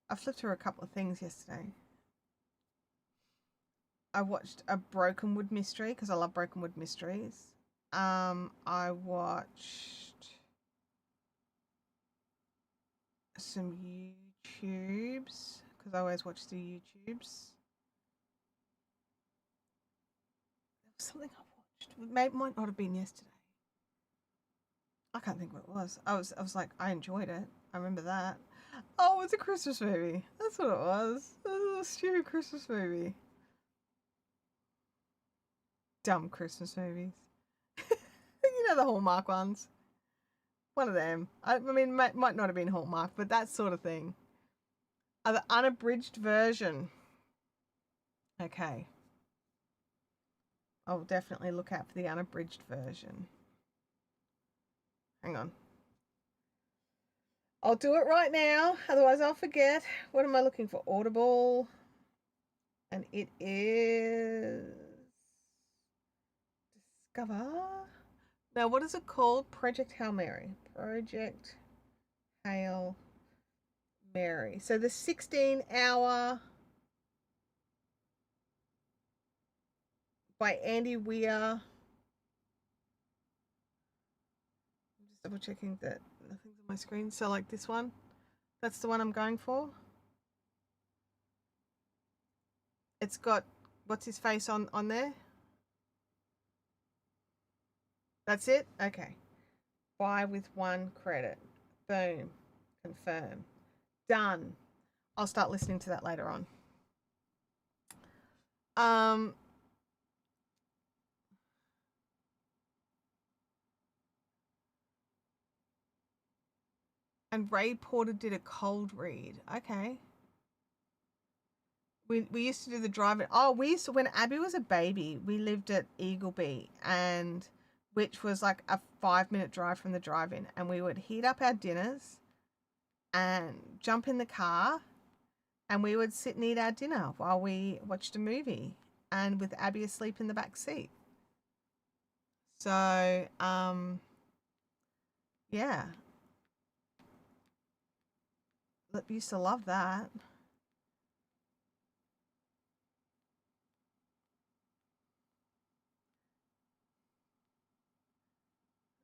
I flipped through a couple of things yesterday. I watched a Brokenwood mystery because I love Brokenwood mysteries. I watched some YouTubes because I always watch the YouTubes. There was something I watched. Might not have been yesterday. I can't think what it was. I was like, I enjoyed it. I remember that. Oh, it's a Christmas movie. That's what it was. It was a stupid Christmas movie. Dumb Christmas movies. You know, the Hallmark ones. One of them. I mean, might not have been Hallmark, but that sort of thing. The unabridged version. Okay. I'll definitely look out for the unabridged version. Hang on. I'll do it right now, otherwise I'll forget. What am I looking for? Audible. And it is Discover. Now, what is it called? Project Hail Mary. Project Hail Mary. So the 16-hour by Andy Weir. I'm just double checking that nothing's on my screen. So like this one, that's the one I'm going for. It's got what's his face on there. That's it? Okay. Buy with 1 credit. Boom. Confirm. Done. I'll start listening to that later on. And Ray Porter did a cold read. Okay. We used to do the drive-in. Oh, we used to, when Abby was a baby, we lived at Eagleby, and which was like a 5-minute drive from the drive-in, and we would heat up our dinners and jump in the car, and we would sit and eat our dinner while we watched a movie, and with Abby asleep in the back seat. So, yeah. Used to love that.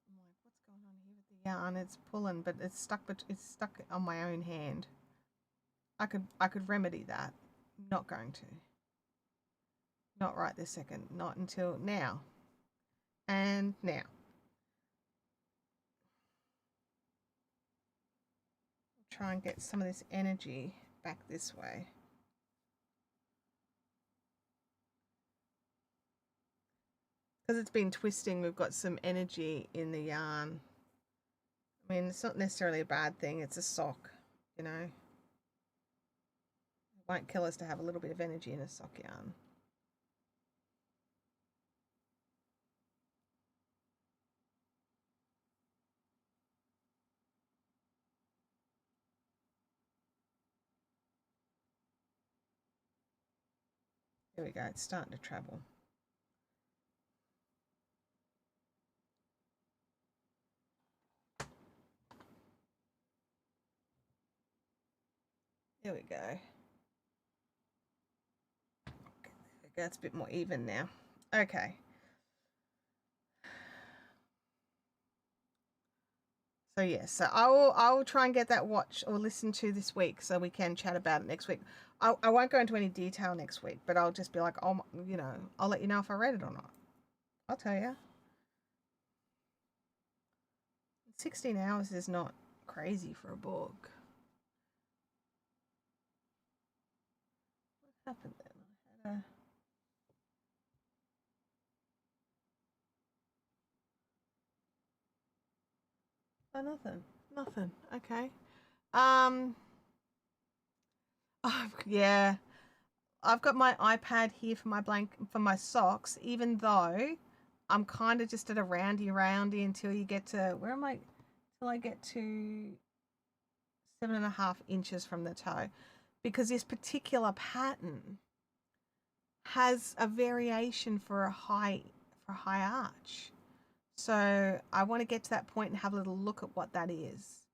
I'm like, what's going on here with the yarn? It's pulling, but it's stuck on my own hand. I could remedy that. Not going to. Not right this second. Not until now. And now. Try and get some of this energy back this way. Because it's been twisting, we've got some energy in the yarn. I mean, it's not necessarily a bad thing. It's a sock, you know. It won't kill us to have a little bit of energy in a sock yarn. There we go. It's starting to travel. There we go. That's a bit more even now. Okay. So yeah, so I will try and get that watch or listen to this week so we can chat about it next week. I won't go into any detail next week, but I'll just be like, oh, you know, I'll let you know if I read it or not. I'll tell you. 16 hours is not crazy for a book. What happened then? I had a... Oh, nothing. Okay. Oh, yeah. I've got my iPad here for my socks, even though I'm kind of just at a roundy until you get to, where am I? Till I get to 7.5 inches from the toe, because this particular pattern has a variation for a high arch. So I want to get to that point and have a little look at what that is.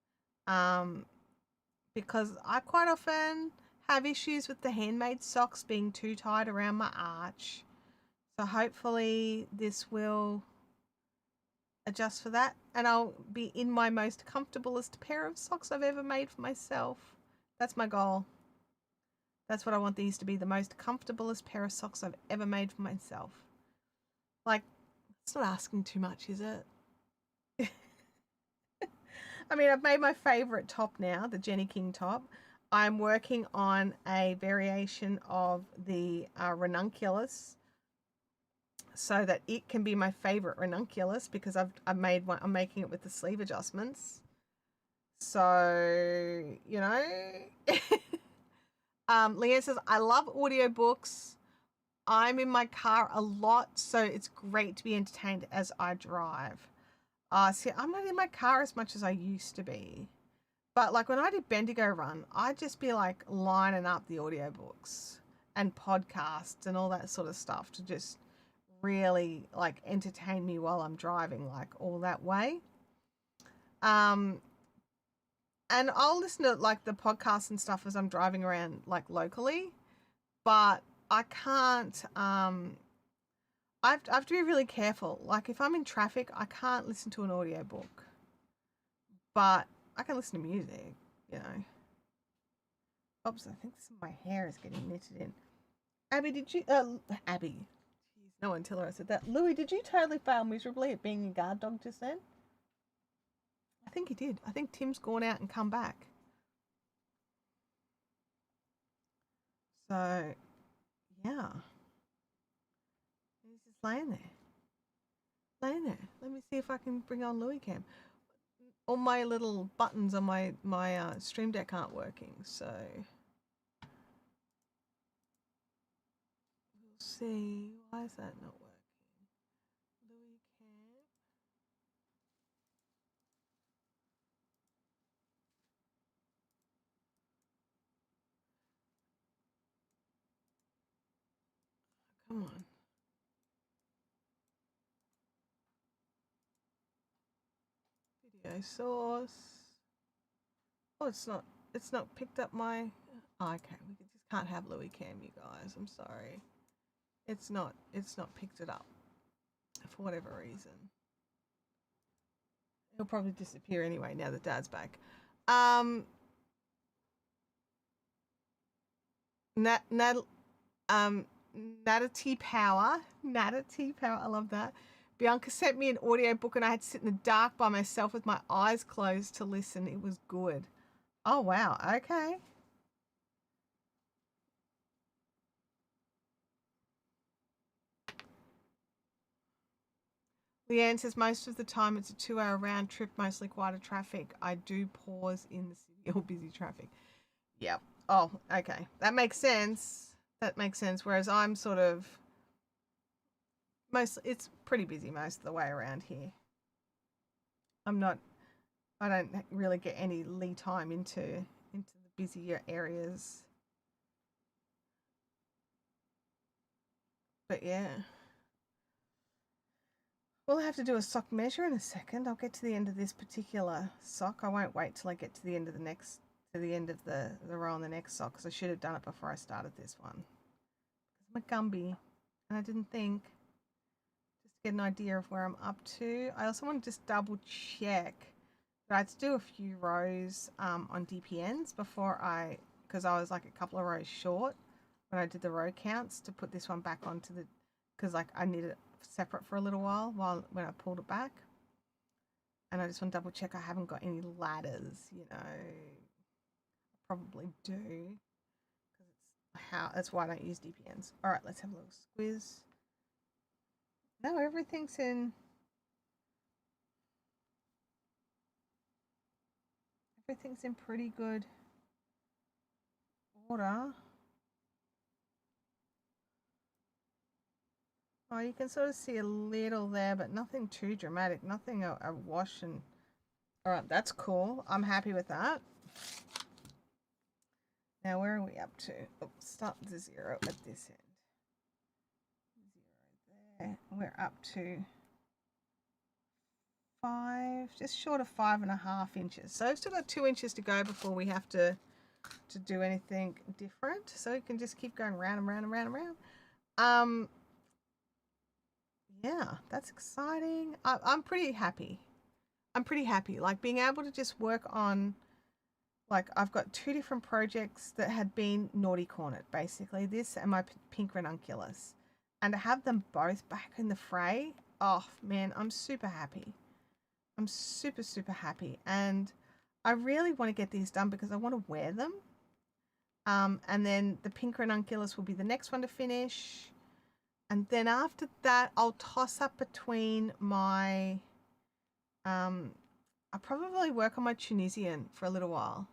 Because I quite often have issues with the handmade socks being too tight around my arch. So hopefully this will adjust for that, and I'll be in my most comfortablest pair of socks I've ever made for myself. That's my goal. That's what I want these to be, the most comfortablest pair of socks I've ever made for myself. Like, it's not asking too much, is it? I mean, I've made my favorite top now, the Jenny King top. I'm working on a variation of the ranunculus so that it can be my favorite ranunculus, because I've made one. I'm making it with the sleeve adjustments. So, you know. Leanne says, I love audiobooks. I'm in my car a lot, so it's great to be entertained as I drive. See, I'm not in my car as much as I used to be. But like when I did Bendigo Run, I'd just be like lining up the audiobooks and podcasts and all that sort of stuff to just really like entertain me while I'm driving, like all that way. Um, and I'll listen to like the podcasts and stuff as I'm driving around like locally, but I can't. I have to be really careful. Like if I'm in traffic, I can't listen to an audiobook, but I can listen to music. You know. Oops, I think my hair is getting knitted in. Abby, did you? Abby. Jeez, no one tell her I said that. Louis, did you totally fail miserably at being a guard dog just then? I think he did. I think Tim's gone out and come back. So, yeah. He's just laying there. Laying there. Let me see if I can bring on Louis Cam. All my little buttons on my Stream Deck aren't working, so we'll see. Why is that not working? Louis Cam. Come on. Video source. Oh, it's not picked up my. Oh, okay, we just can't have Louis Cam, you guys. I'm sorry. It's not picked it up for whatever reason. He'll probably disappear anyway now that Dad's back. Nata T Power. I love that. Bianca sent me an audiobook and I had to sit in the dark by myself with my eyes closed to listen. It was good. Oh, wow. Okay. Leanne says most of the time it's a 2-hour round trip, mostly quieter traffic. I do pause in the city or busy traffic. Yep. Oh, okay. That makes sense. Whereas I'm sort of it's pretty busy most of the way around here. I don't really get any lead time into the busier areas. But yeah. We'll have to do a sock measure in a second. I'll get to the end of this particular sock. I won't wait till I get to the end of the row on the next sock, because I should have done it before I started this one. I'm a Gumby and I didn't think. Just to get an idea of where I'm up to. I also want to just double check that I had to do a few rows on DPNs because I was like a couple of rows short when I did the row counts to put this one back onto because like I needed it separate for a little while when I pulled it back. And I just want to double check I haven't got any ladders, I probably do. That's why I don't use DPNs. All right, let's have a little squiz. No, everything's in pretty good order. Oh, you can sort of see a little there, but nothing too dramatic. Nothing a wash and... All right, that's cool. I'm happy with that. Now, where are we up to? Oh, start the 0 at this end. 0 there. We're up to 5, just short of 5.5 inches. So I've still got 2 inches to go before we have to do anything different. So you can just keep going round and round and round and round. Yeah, that's exciting. I'm pretty happy. Like being able to just work on, like I've got 2 different projects that had been naughty cornered, basically this and my pink ranunculus, and to have them both back in the fray. Oh man, I'm super happy. I'm super, super happy. And I really want to get these done because I want to wear them. And then the pink ranunculus will be the next one to finish. And then after that, I'll toss up between my, I'll probably work on my Tunisian for a little while.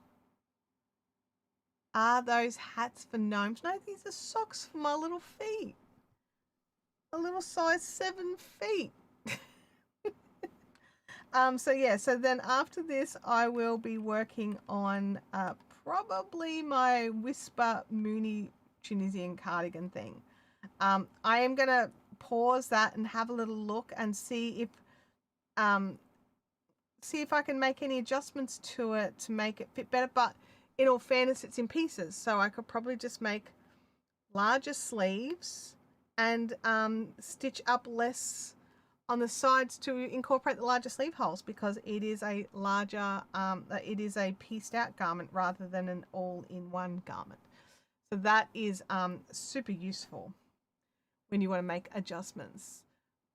Are those hats for gnomes? No, these are socks for my little feet. A little size 7 feet. So yeah, so then after this, I will be working on probably my Whisper Mooney Tunisian cardigan thing. I am going to pause that and have a little look and see if I can make any adjustments to it to make it fit better. But in all fairness, it's in pieces, so I could probably just make larger sleeves and stitch up less on the sides to incorporate the larger sleeve holes, because it is a larger, it is a pieced out garment rather than an all-in-one garment. So that is super useful when you want to make adjustments.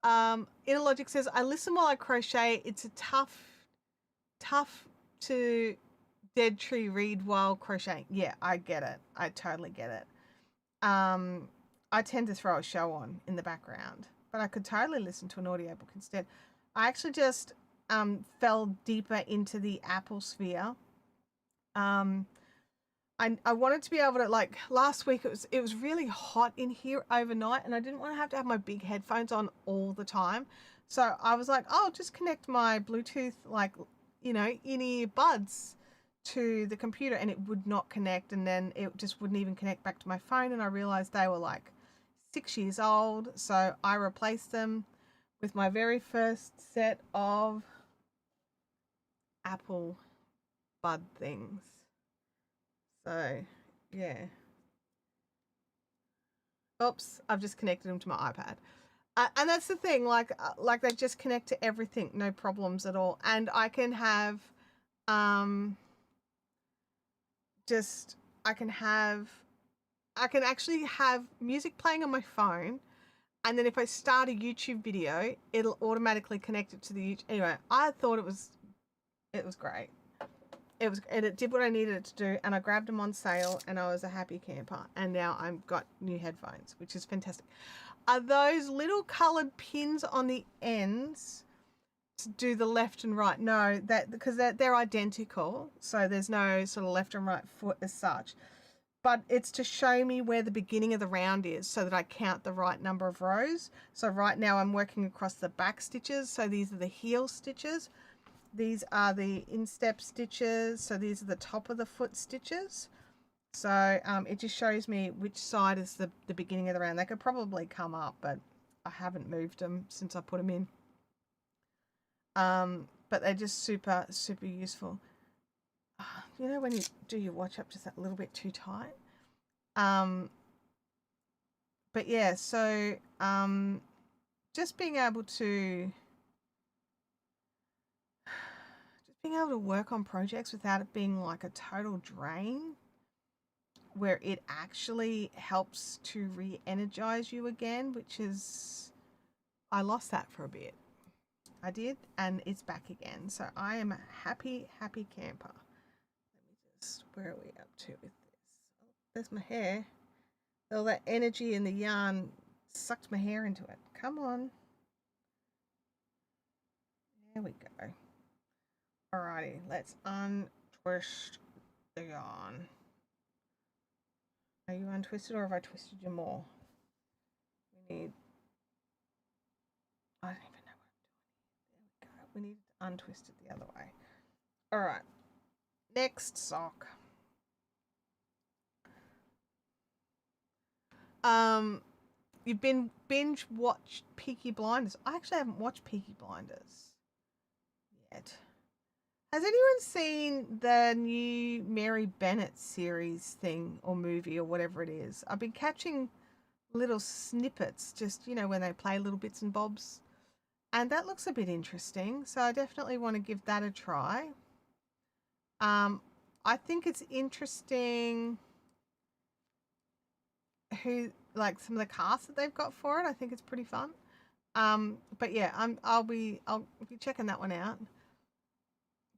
Inner Logic says, I listen while I crochet. It's a tough to dead tree read while crocheting. Yeah, I get it. I totally get it. I tend to throw a show on in the background, but I could totally listen to an audiobook instead. I actually just fell deeper into the Apple sphere. I wanted to be able to, like, last week it was really hot in here overnight, and I didn't want to have my big headphones on all the time. So I was like, oh, I'll just connect my Bluetooth, like, in-ear buds to the computer, and it would not connect, and then it just wouldn't even connect back to my phone, and I realized they were like 6 years old. So I replaced them with my very first set of Apple bud things. So yeah, oops, I've just connected them to my iPad. And that's the thing, like they just connect to everything, no problems at all. And I can have I can actually have music playing on my phone, and then if I start a YouTube video, it'll automatically connect it to the YouTube. Anyway, I thought it was great. And it did what I needed it to do, and I grabbed them on sale, and I was a happy camper. And now I've got new headphones, which is fantastic. Are those little coloured pins on the ends to do the left and right? No, because they're identical, so there's no sort of left and right foot as such. But it's to show me where the beginning of the round is, so that I count the right number of rows. So right now I'm working across the back stitches, so these are the heel stitches. These are the instep stitches, so these are the top of the foot stitches. So it just shows me which side is the beginning of the round. They could probably come up, but I haven't moved them since I put them in. But they're just super useful. You know when you do your watch up just that little bit too tight? But yeah, so just being able to work on projects without it being like a total drain, where it actually helps to re-energize you again, which is, I lost that for a bit. I did, and it's back again. So I am a happy camper. Let me just, where are we up to with this? Oh, there's my hair. All that energy in the yarn sucked my hair into it. Come on. There we go. Alrighty, let's untwist the yarn. Are you untwisted, or have I twisted you more? I don't even know what I'm doing. There we go. We need to untwist it the other way. Alright, next sock. You've been binge watched Peaky Blinders. I actually haven't watched Peaky Blinders yet. Has anyone seen the new Mary Bennett series thing or movie or whatever it is? I've been catching little snippets, just, when they play little bits and bobs. And that looks a bit interesting. So I definitely want to give that a try. I think it's interesting like some of the cast that they've got for it. I think it's pretty fun. But yeah, I'll be checking that one out.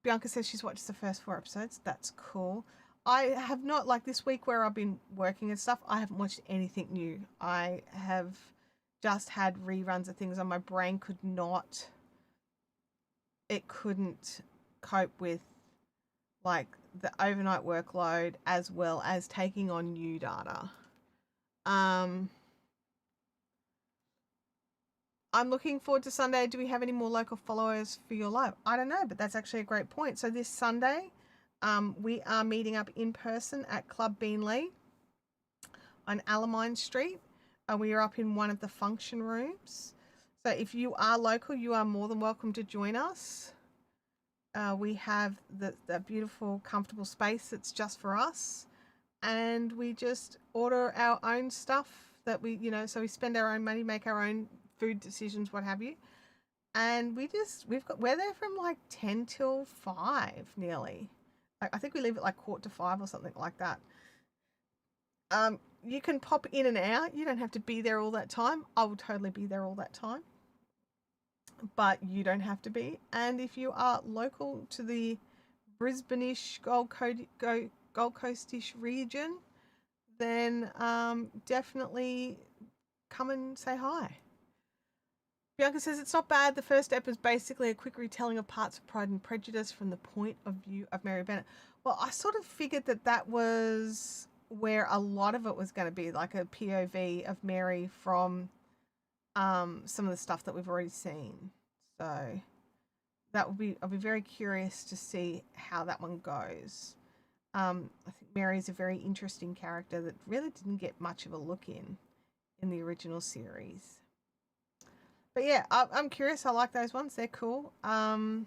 Bianca says she's watched the first 4 episodes. That's cool. I have not, like this week where I've been working and stuff, I haven't watched anything new. I have just had reruns of things on. My brain couldn't cope with like the overnight workload as well as taking on new data. I'm looking forward to Sunday. Do we have any more local followers for your live? I don't know, but that's actually a great point. So this Sunday, we are meeting up in person at Club Beanley on Alamine Street. We are up in one of the function rooms. So if you are local, you are more than welcome to join us. We have the beautiful, comfortable space that's just for us. And we just order our own stuff that so we spend our own money, make our own food decisions, what have you. And we're there from like 10 till 5 nearly. Like, I think we leave at like 4:45 or something like that. You can pop in and out. You don't have to be there all that time. I will totally be there all that time. But you don't have to be. And if you are local to the Brisbane-ish, Gold Coast-ish region, then definitely come and say hi. Bianca says, it's not bad. The first ep is basically a quick retelling of parts of Pride and Prejudice from the point of view of Mary Bennet. Well, I sort of figured that was where a lot of it was going to be, like a POV of Mary from some of the stuff that we've already seen. So I'll be very curious to see how that one goes. I think Mary is a very interesting character that really didn't get much of a look in the original series. But yeah, I'm curious. I like those ones. They're cool. I'm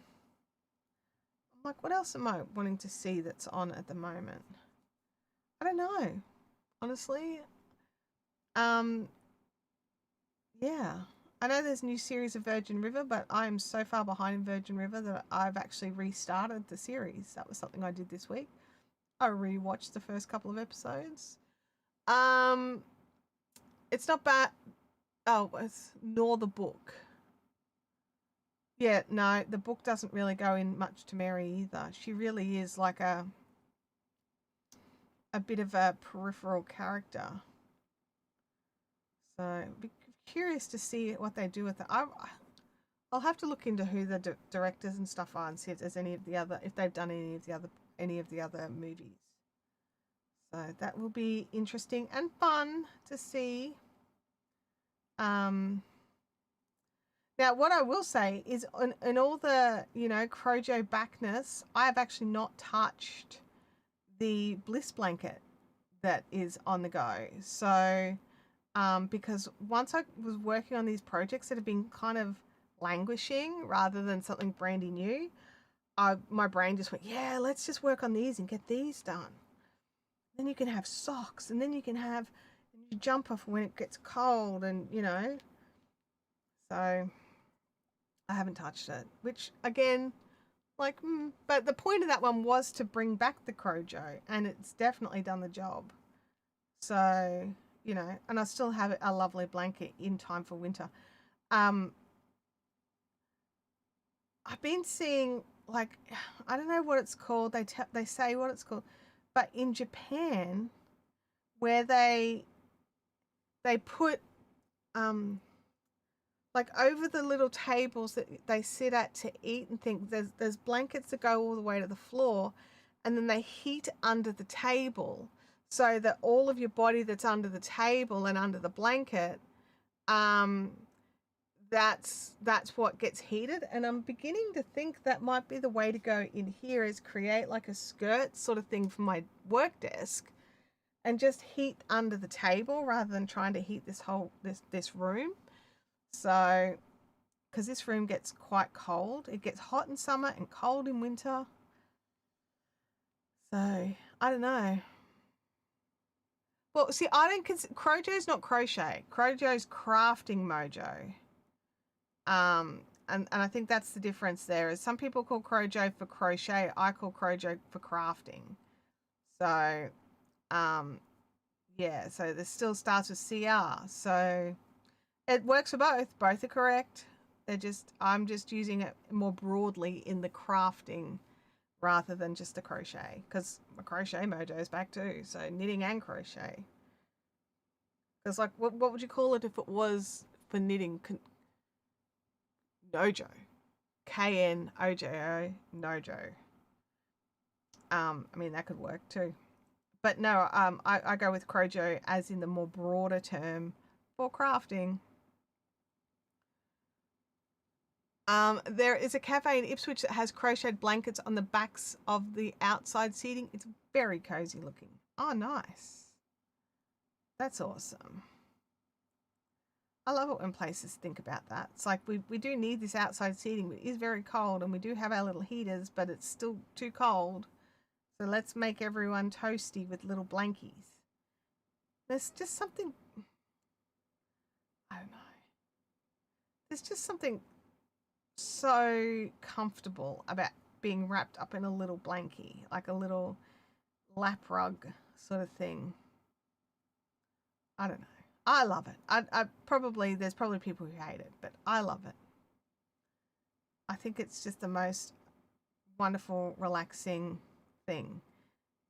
like, what else am I wanting to see that's on at the moment? I don't know, honestly. Yeah. I know there's a new series of Virgin River, but I am so far behind in Virgin River that I've actually restarted the series. That was something I did this week. I rewatched the first couple of episodes. It's not bad. Oh, it's nor the book. Yeah, no, the book doesn't really go in much to Mary either. She really is like a bit of a peripheral character. So I'd be curious to see what they do with it. I'll have to look into who the directors and stuff are and see if there's if they've done any of the other movies. So that will be interesting and fun to see. Now, what I will say is, in all the crojo backness, I have actually not touched the bliss blanket that is on the go. So, because once I was working on these projects that have been kind of languishing rather than something brandy new, my brain just went, yeah, let's just work on these and get these done. Then you can have socks, and then you can have a jumper for when it gets cold, and so I haven't touched it, which again, but the point of that one was to bring back the crojo, and it's definitely done the job. So, and I still have a lovely blanket in time for winter. I've been seeing, like, I don't know what it's called. They say what it's called, but in Japan, where they put like over the little tables that they sit at to eat and things, there's blankets that go all the way to the floor, and then they heat under the table so that all of your body that's under the table and under the blanket, that's what gets heated. And I'm beginning to think that might be the way to go in here, is create like a skirt sort of thing for my work desk and just heat under the table rather than trying to heat this room. So, because this room gets quite cold. It gets hot in summer and cold in winter. So, I don't know. Well, see, I don't consider crojo's not crochet. Crojo's crafting mojo. And I think that's the difference there. Is some people call crojo for crochet. I call crojo for crafting. So, yeah. So this still starts with CR. So it works for both. Both are correct. I'm just using it more broadly in the crafting rather than just the crochet, because my crochet mojo is back too. So knitting and crochet. Because like, what would you call it if it was for knitting. Nojo. Knojo. Nojo. I mean, that could work too. But no, I go with crojo as in the more broader term for crafting. There is a cafe in Ipswich that has crocheted blankets on the backs of the outside seating. It's very cozy looking. Oh, nice. That's awesome. I love it when places think about that. It's like we do need this outside seating. It is very cold and we do have our little heaters, but it's still too cold. So let's make everyone toasty with little blankies. There's just something, I don't know. There's just something so comfortable about being wrapped up in a little blankie, like a little lap rug sort of thing. I don't know. I love it. There's probably people who hate it, but I love it. I think it's just the most wonderful, relaxing thing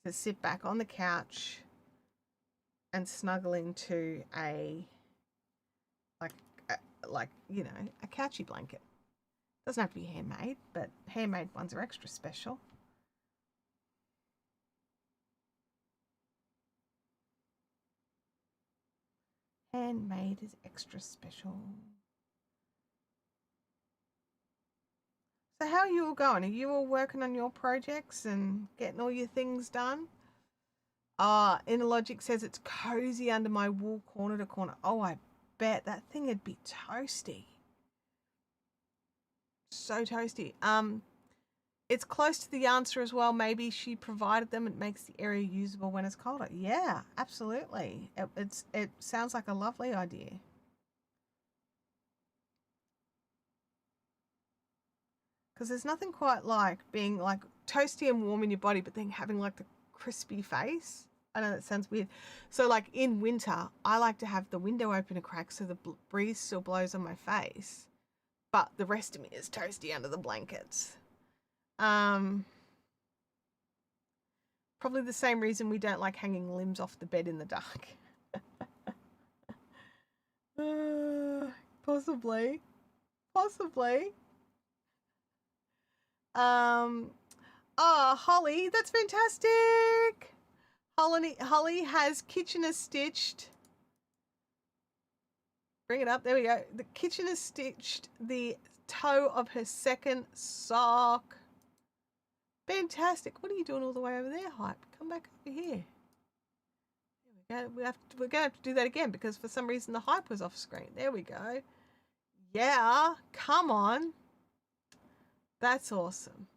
to sit back on the couch and snuggle into a couchy blanket. Doesn't have to be handmade, but handmade ones are extra special. Handmade is extra special. So how are you all going? Are you all working on your projects and getting all your things done? Inner Logic says it's cozy under my wool corner to corner. Oh, I bet that thing would be toasty. So toasty. It's close to the answer as well. Maybe she provided them. It makes the area usable when it's colder. Yeah, absolutely. It sounds like a lovely idea. Because there's nothing quite like being like toasty and warm in your body, but then having like the crispy face. I know that sounds weird. So like in winter, I like to have the window open a crack so the breeze still blows on my face, but the rest of me is toasty under the blankets. Probably the same reason we don't like hanging limbs off the bed in the dark. Possibly. Holly, that's fantastic. Holly has Kitchener stitched. Bring it up. There we go. The Kitchener stitched the toe of her second sock. Fantastic. What are you doing all the way over there, Hype? Come back over here. There we go. We're going to have to do that again because for some reason the Hype was off screen. There we go. Yeah. Come on. That's awesome.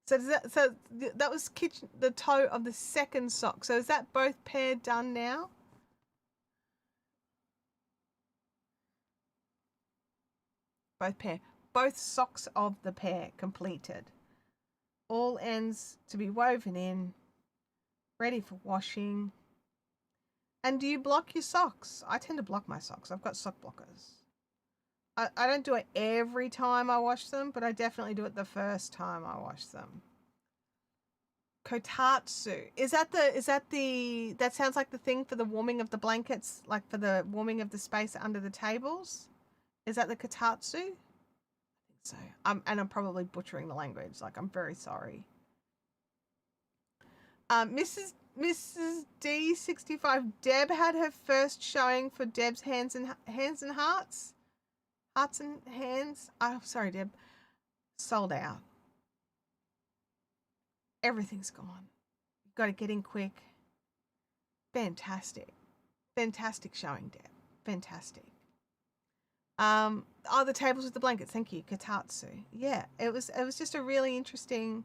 So that was the toe of the second sock. So is that both pair done now? Both socks of the pair completed. All ends to be woven in, ready for washing. And do you block your socks? I tend to block my socks. I've got sock blockers. I don't do it every time I wash them, but I definitely do it the first time I wash them. Kotatsu. That sounds like the thing for the warming of the blankets, like for the warming of the space under the tables? Is that the kotatsu? I think so. And I'm probably butchering the language. Like, I'm very sorry. Mrs. D65, Deb had her first showing for Deb's Hands and Hearts. Hearts and Hands. Oh, sorry, Deb. Sold out. Everything's gone. You've got to get in quick. Fantastic. Fantastic showing, Deb. Fantastic. The tables with the blankets. Thank you, Kotatsu. Yeah, it was just a really interesting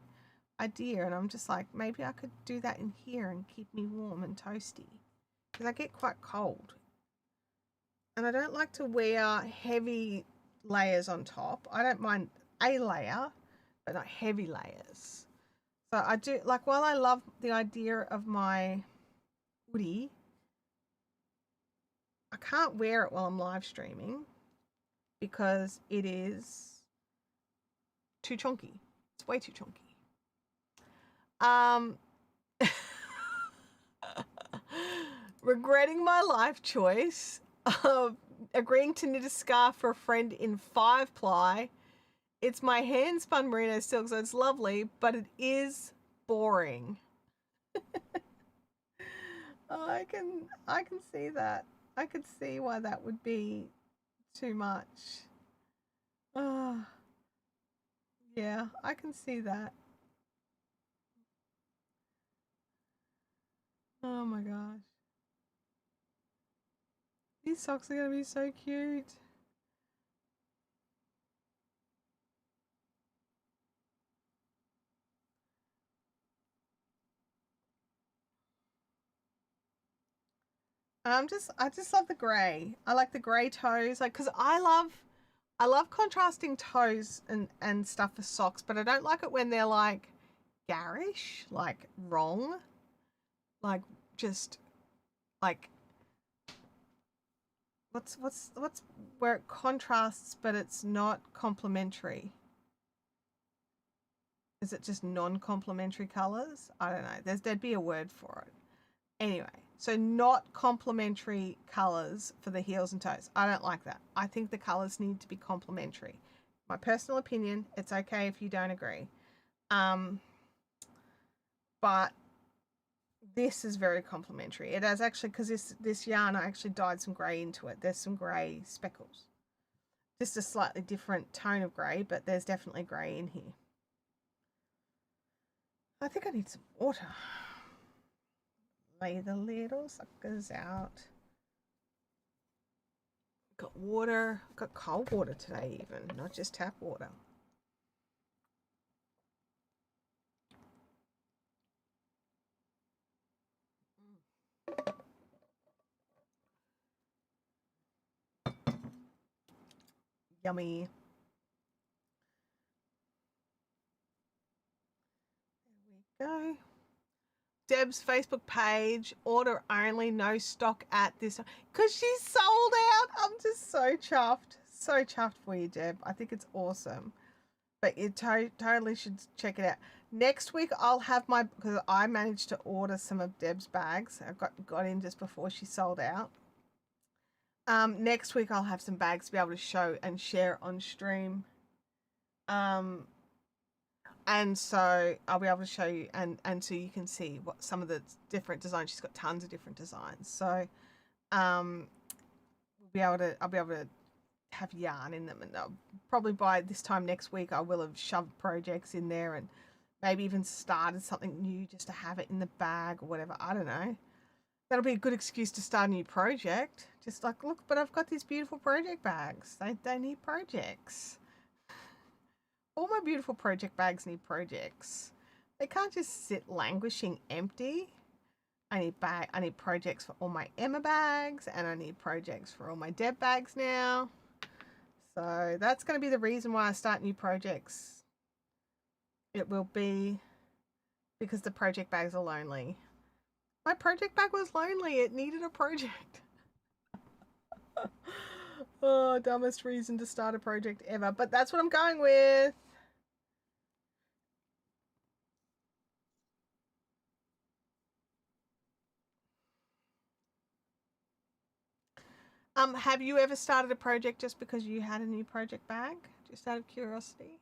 idea, and I'm just like, maybe I could do that in here and keep me warm and toasty because I get quite cold. And I don't like to wear heavy layers on top. I don't mind a layer, but not heavy layers. So I do, like, while I love the idea of my hoodie, I can't wear it while I'm live streaming because it is too chunky. It's way too chunky. Regretting my life choice of agreeing to knit a scarf for a friend in 5-ply. It's my hand spun merino silk, so it's lovely, but it is boring. Oh, I can see that. I could see why that would be too much. Oh, yeah, I can see that. Oh my gosh. These socks are going to be so cute. I just love the grey. I like the grey toes, like because I love contrasting toes and stuff for socks, but I don't like it when they're like garish, like wrong, like just like what's where it contrasts but it's not complementary. Is it just non-complementary colors? I don't know. There'd be a word for it. Anyway, so not complementary colors for the heels and toes. I don't like that. I think the colors need to be complementary. My personal opinion, it's okay if you don't agree. But this is very complementary. It has actually, because this yarn, I actually dyed some grey into it. There's some grey speckles. Just a slightly different tone of grey, but there's definitely grey in here. I think I need some water. Lay the little suckers out. Got water, got cold water today even, not just tap water. Yummy. There we go. Deb's Facebook page, order only, no stock at this time. Because she's sold out. I'm just so chuffed. So chuffed for you, Deb. I think it's awesome. But you totally should check it out. Next week, I'll have my, because I managed to order some of Deb's bags. I got in just before she sold out. Next week, I'll have some bags to be able to show and share on stream. And so I'll be able to show you and so you can see what some of the different designs. She's got tons of different designs. So I'll be able to have yarn in them, and probably by this time next week I will have shoved projects in there and maybe even started something new just to have it in the bag or whatever. I don't know. That'll be a good excuse to start a new project. Just like, look, but I've got these beautiful project bags. They need projects. All my beautiful project bags need projects. They can't just sit languishing empty. I need projects for all my Emma bags, and I need projects for all my Deb bags now. So that's going to be the reason why I start new projects. It will be because the project bags are lonely. My project bag was lonely. It needed a project. Oh, dumbest reason to start a project ever. But that's what I'm going with. Have you ever started a project just because you had a new project bag? Just out of curiosity.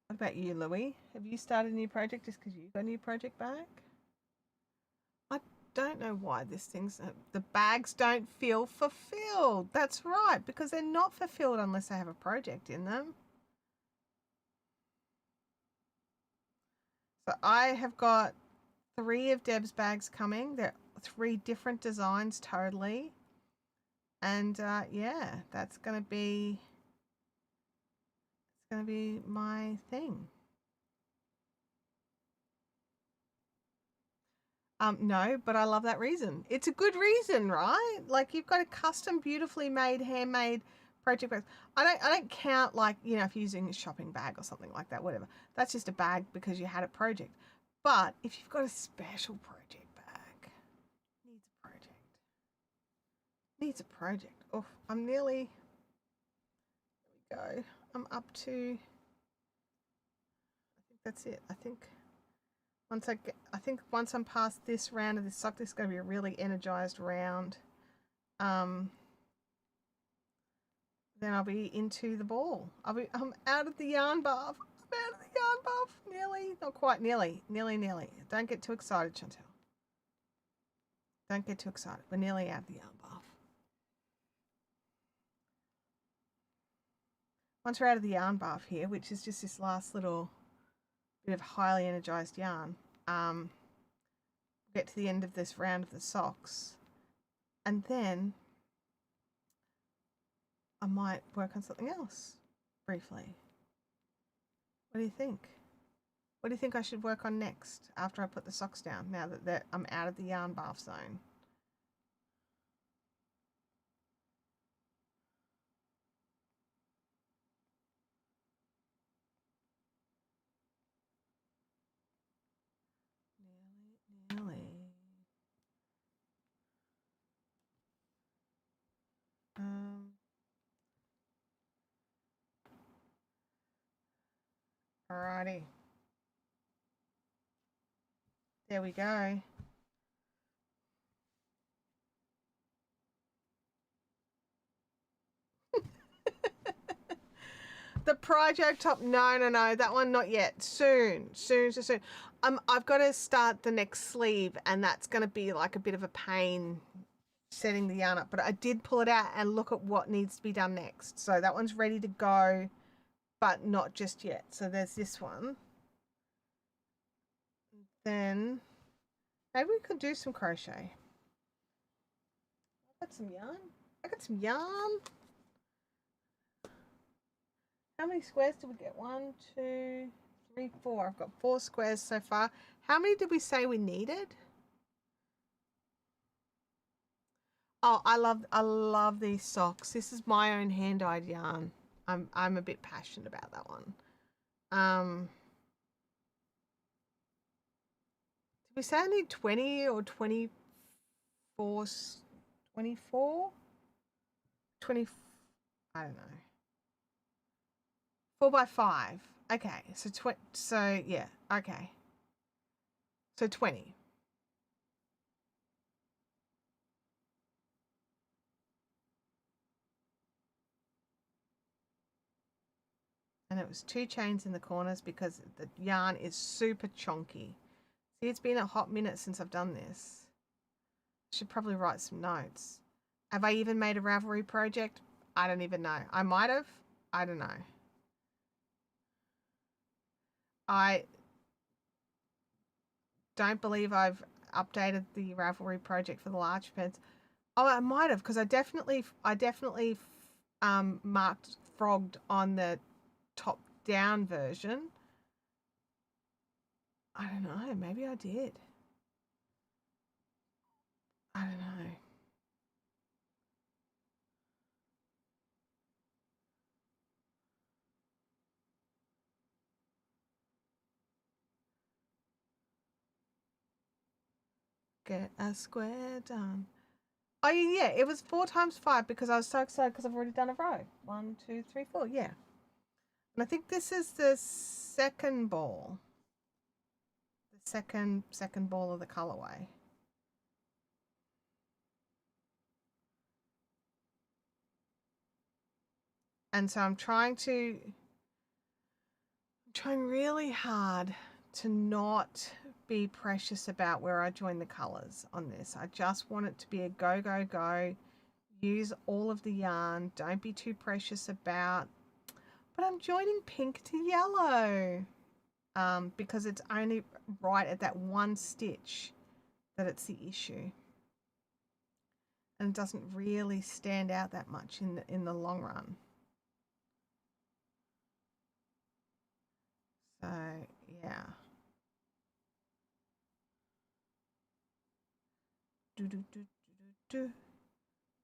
What about you, Louie? Have you started a new project just because you got a new project bag? I don't know why this thing's the bags don't feel fulfilled. That's right, because they're not fulfilled unless they have a project in them. So I have got 3 of Deb's bags coming. They're 3 different designs totally. And yeah, that's gonna be my thing. No, but I love that reason. It's a good reason, right? Like you've got a custom, beautifully made, handmade project bag. I don't count like, you know, if you're using a shopping bag or something like that, whatever. That's just a bag because you had a project. But if you've got a special project bag, needs a project. Needs a project. Oh, I'm nearly, there we go. I'm up to that's it. I think once I'm past this round of this sock, this is going to be a really energized round. Then I'll be into the ball. I'm out of the yarn bath. I'm out of the yarn bath. Nearly, not quite, nearly. Don't get too excited, Chantel. Don't get too excited. We're nearly out of the yarn bath. Once we're out of the yarn bath here, which is just this last little bit of highly energized yarn, get to the end of this round of the socks, and then I might work on something else briefly. What do you think? What do you think I should work on next after I put the socks down, now that I'm out of the yarn bath zone? Nearly. Alrighty. There we go. The project top, no, that one not yet. Soon. I've got to start the next sleeve, and that's going to be like a bit of a pain setting the yarn up. But I did pull it out and look at what needs to be done next. So that one's ready to go, but not just yet. So there's this one. Then maybe we could do some crochet. I got some yarn. How many squares did we get? 1, 2, 3, 4. I've got 4 squares so far. How many did we say we needed? Oh, I love these socks. This is my own hand-dyed yarn. I'm a bit passionate about that one. Did we say I need 20 or 24? 24? 20, I don't know. 4x5. Okay, so yeah, okay. So 20. And it was 2 chains in the corners because the yarn is super chunky. See, it's been a hot minute since I've done this. Should probably write some notes. Have I even made a Ravelry project? I don't even know. I might have. I don't know. I don't believe I've updated the Ravelry project for the large pens. Oh, I might have, because I definitely marked frogged on the top down version. I don't know. Maybe I did. I don't know. Get a square done. Oh yeah, it was 4 times 5 because I was so excited because I've already done a row. 1, 2, 3, 4. Yeah. And I think this is the second ball. The second ball of the colorway. And so I'm trying really hard to not be precious about where I join the colors on this. I just want it to be a go, go, go. Use all of the yarn. Don't be too precious about, but I'm joining pink to yellow because it's only right at that one stitch that it's the issue. And it doesn't really stand out that much in the long run. So yeah.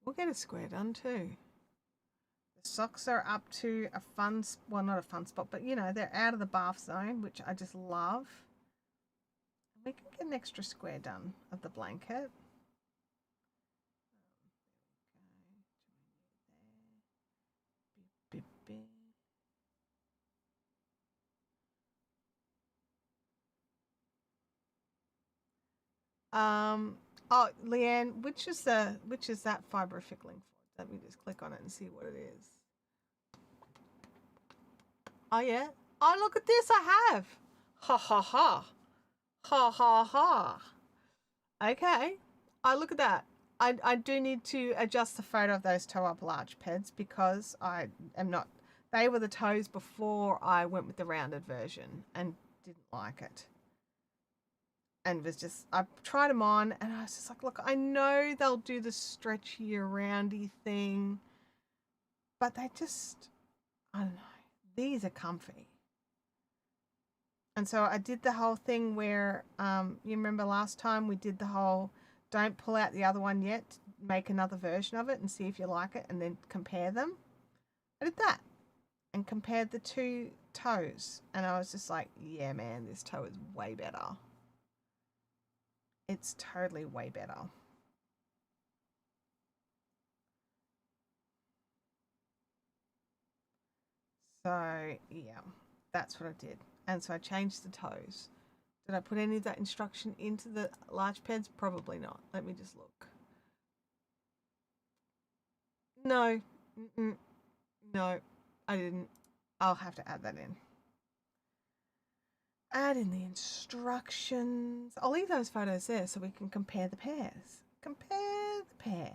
We'll get a square done too. The socks are up to a fun, well, not a fun spot, but you know, they're out of the bath zone, which I just love. We can get an extra square done of the blanket. Oh, Leanne, which is that fibrific link for? Let me just click on it and see what it is. Oh yeah. Oh, look at this. I have. Ha ha ha. Ha ha ha. Okay. Oh, look at that. I do need to adjust the photo of those toe up large peds because I am not. They were the toes before I went with the rounded version and didn't like it. And was just, I tried them on and I was just like, look, I know they'll do the stretchy, roundy thing, but they just, I don't know. These are comfy. And so I did the whole thing where, you remember last time we did the whole don't pull out the other one yet, make another version of it and see if you like it and then compare them. I did that and compared the two toes. And I was just like, yeah, man, this toe is way better. It's totally way better. So, yeah, that's what I did. And so I changed the toes. Did I put any of that instruction into the large peds? Probably not. Let me just look. No. No, I didn't. I'll have to add that in. Add in the instructions. I'll leave those photos there so we can compare the pairs. Compare the pairs.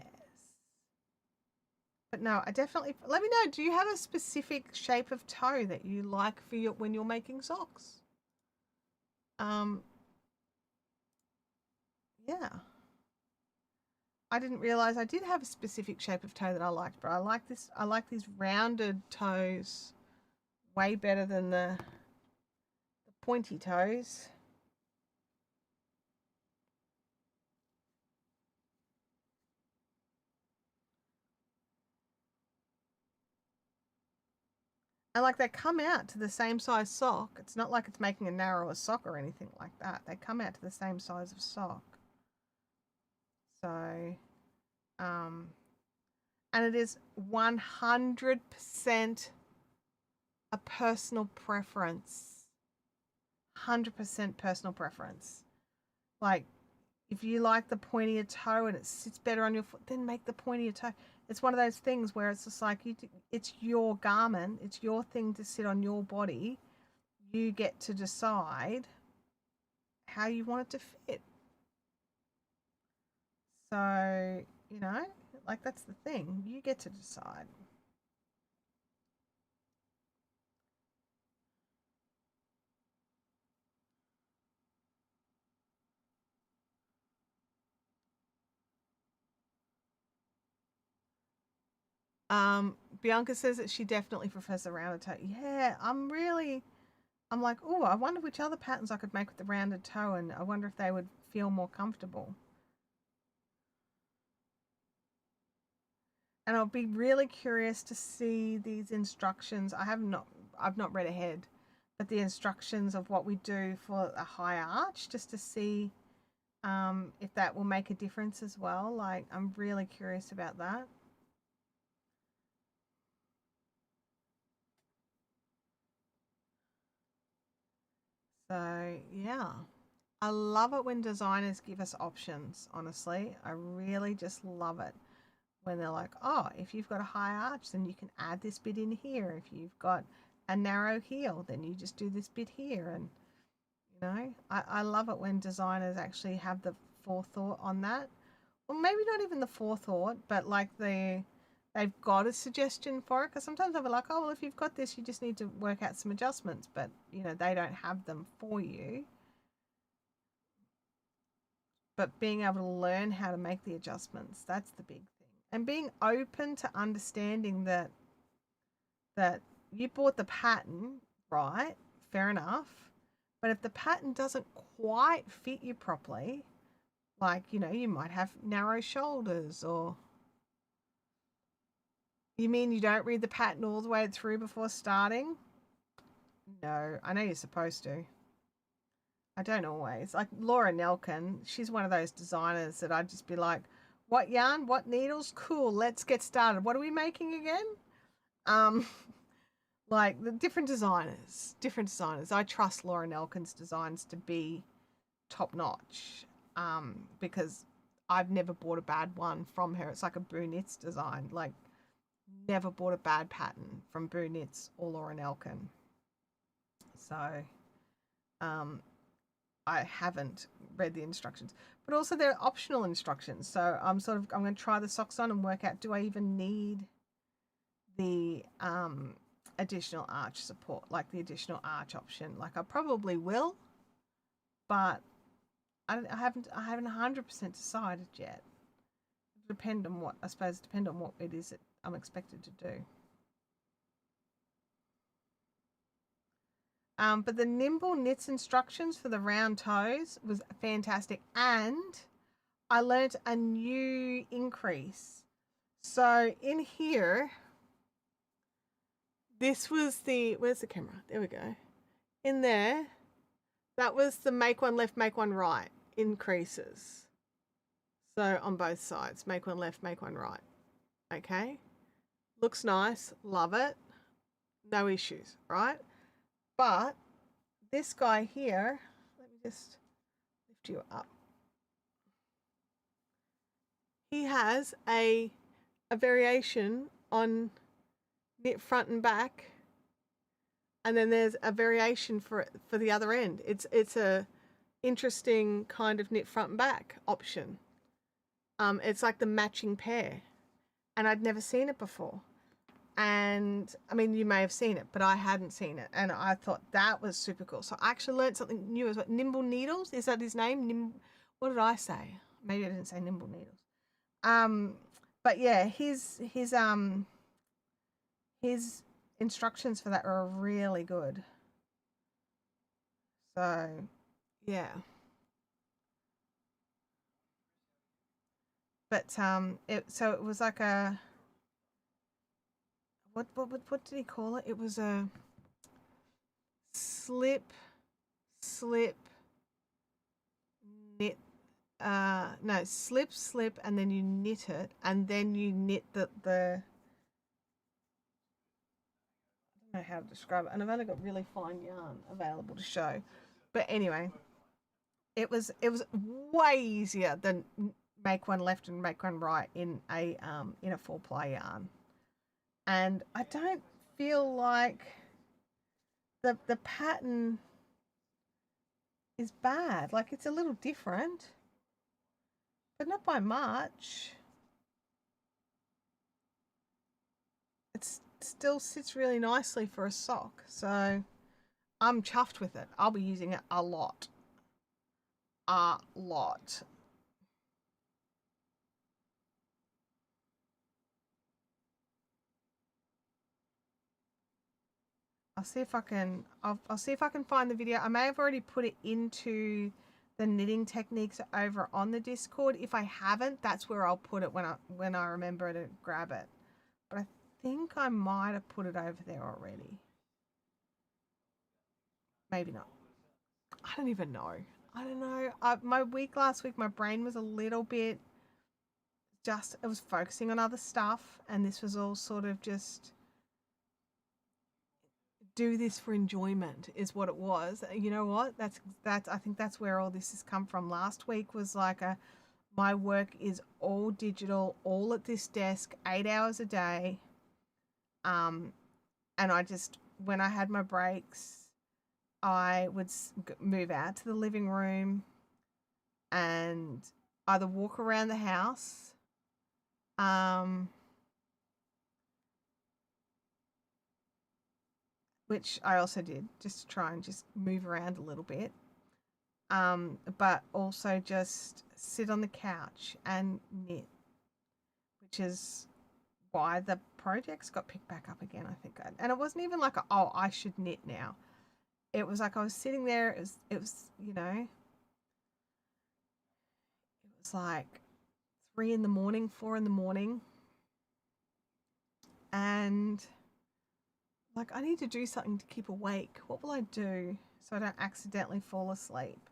But no, I definitely, let me know, do you have a specific shape of toe that you like for your when you're making socks? Yeah. I didn't realize I did have a specific shape of toe that I liked, but I like these rounded toes way better than the pointy toes. And like they come out to the same size sock. It's not like it's making a narrower sock or anything like that. They come out to the same size of sock. So, and it is 100% a personal preference. 100% personal preference. Like, if you like the pointier toe and it sits better on your foot, then make the pointier toe. It's one of those things where it's just like it's your garment, it's your thing to sit on your body. You get to decide how you want it to fit. So, like that's the thing. You get to decide. Bianca says that she definitely prefers the rounded toe. Yeah, I'm like, oh, I wonder which other patterns I could make with the rounded toe, and I wonder if they would feel more comfortable. And I'll be really curious to see these instructions. I've not read ahead, but the instructions of what we do for a high arch, just to see if that will make a difference as well. Like, I'm really curious about that. So, yeah. I love it when designers give us options, honestly. I really just love it when they're like, oh, if you've got a high arch, then you can add this bit in here. If you've got a narrow heel, then you just do this bit here. And, I love it when designers actually have the forethought on that. Well, maybe not even the forethought, but like they've got a suggestion for it. Because sometimes I'll be like, oh, well, if you've got this, you just need to work out some adjustments. But, they don't have them for you. But being able to learn how to make the adjustments, that's the big thing. And being open to understanding that you bought the pattern, right? Fair enough. But if the pattern doesn't quite fit you properly, like, you might have narrow shoulders, or you mean you don't read the pattern all the way through before starting? No, I know you're supposed to. I don't always. Like Laura Nelkin, she's one of those designers that I'd just be like, what yarn? What needles? Cool, let's get started. What are we making again? Um, like the different designers. I trust Laura Nelkin's designs to be top notch. because I've never bought a bad one from her. It's like a Boo Knits design. Like, never bought a bad pattern from Boo Knits or Lauren Elkin. So, I haven't read the instructions, but also they're optional instructions. So I'm going to try the socks on and work out, do I even need the additional arch support, like the additional arch option? Like, I probably will, but I haven't 100% decided yet. Depend on what it is that I'm expected to do. But the Nimble Knits instructions for the round toes was fantastic, and I learnt a new increase. So in here, this was where's the camera? There we go. In there, that was the make one left, make one right increases. So on both sides, make one left, make one right. Okay. Looks nice. Love it. No issues, right? But this guy here, let me just lift you up. He has a variation on knit front and back, and then there's a variation for the other end. It's a interesting kind of knit front and back option. It's like the matching pair, and I'd never seen it before. And I mean, you may have seen it, but I hadn't seen it, and I thought that was super cool. So I actually learned something new as well. Nimble Needles, is that his name? What did I say? Maybe I didn't say Nimble Needles. But yeah, his instructions for that are really good. So yeah. But it was like a what did he call it? It was a slip knit, no, slip and then you knit it, and then you knit the I don't know how to describe it, and I've only got really fine yarn available to show, but anyway, it was way easier than make one left and make one right in a 4-ply yarn. And I don't feel like the pattern is bad. Like, it's a little different, but not by much. It still sits really nicely for a sock. So I'm chuffed with it. I'll be using it a lot. A lot. I'll see if I can find the video. I may have already put it into the knitting techniques over on the Discord. If I haven't, that's where I'll put it when I remember to grab it. But I think I might have put it over there already. Maybe not. I don't even know. I don't know. My week last week, my brain was a little bit it was focusing on other stuff, and this was all sort of just do this for enjoyment is what it was. You know what? That's I think that's where all this has come from. Last week was like my work is all digital, all at this desk, 8 hours a day. And I just, when I had my breaks, I would move out to the living room and either walk around the house, which I also did, just to try and just move around a little bit. But also just sit on the couch and knit, which is why the projects got picked back up again, I think. And it wasn't even like, oh, I should knit now. It was like I was sitting there, it was like 3 in the morning, 4 in the morning. And like, I need to do something to keep awake. What will I do so I don't accidentally fall asleep?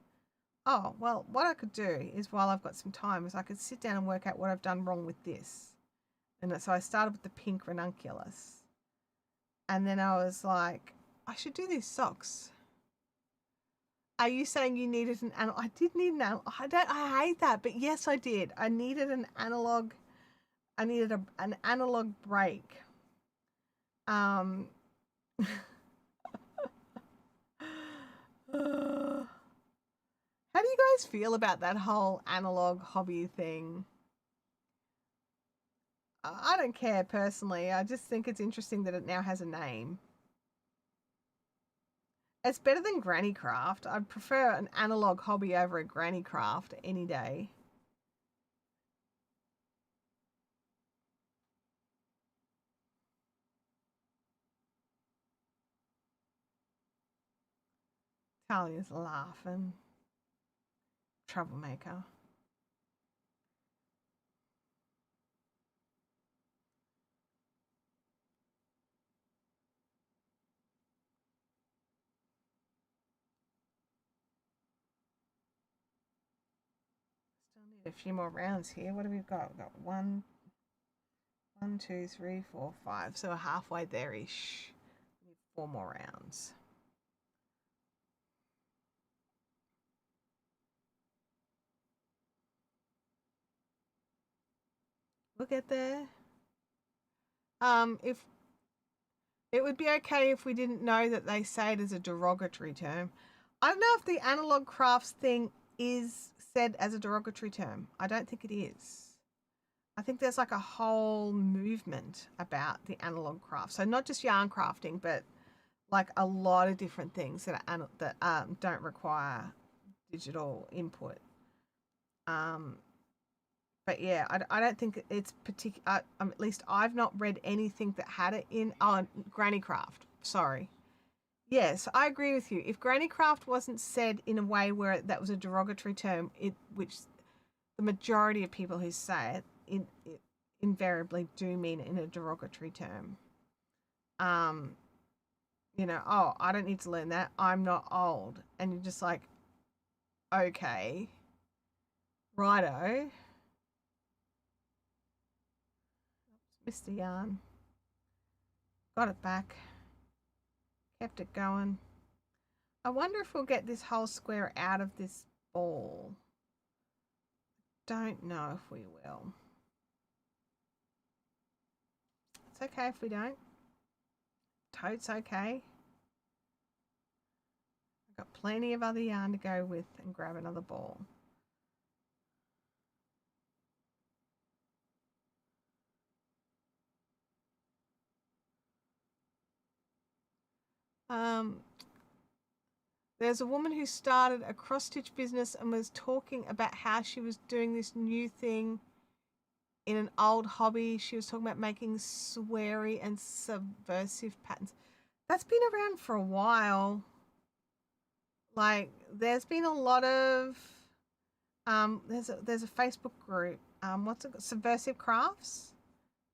Oh, well, what I could do is, while I've got some time, is I could sit down and work out what I've done wrong with this. And so I started with the pink ranunculus. And then I was like, I should do these socks. Are you saying you needed an analog? I did need an analog. I hate that, but yes, I did. I needed an analog. I needed an analog brake. Um, how do you guys feel about that whole analog hobby thing? I don't care personally. I just think it's interesting that it now has a name. It's better than granny craft. I'd prefer an analog hobby over a granny craft any day. Talia's laughing. Troublemaker. Still need a few more rounds here. What have we got? We've got one, two, three, four, five. So we're halfway there-ish. We need 4 more rounds. We'll get there. If it would be okay if we didn't know that they say it as a derogatory term. I don't know if the analog crafts thing is said as a derogatory term. I don't think it is. I think there's like a whole movement about the analog craft. So not just yarn crafting, but like a lot of different things that don't require digital input. But yeah, I don't think it's particular. At least I've not read anything that had it in. Oh, Granny Craft. Sorry. Yes, I agree with you. If Granny Craft wasn't said in a way where that was a derogatory term, which the majority of people who say it invariably do mean in a derogatory term. Oh, I don't need to learn that. I'm not old, and you're just like, okay, righto. Missed the yarn. Got it back. Kept it going. I wonder if we'll get this whole square out of this ball. Don't know if we will. It's okay if we don't. Totes okay. I've got plenty of other yarn to go with and grab another ball. There's a woman who started a cross-stitch business and was talking about how she was doing this new thing in an old hobby. She was talking about making sweary and subversive patterns. That's been around for a while. Like, there's been a lot of there's a Facebook group. What's it called? Subversive Crafts?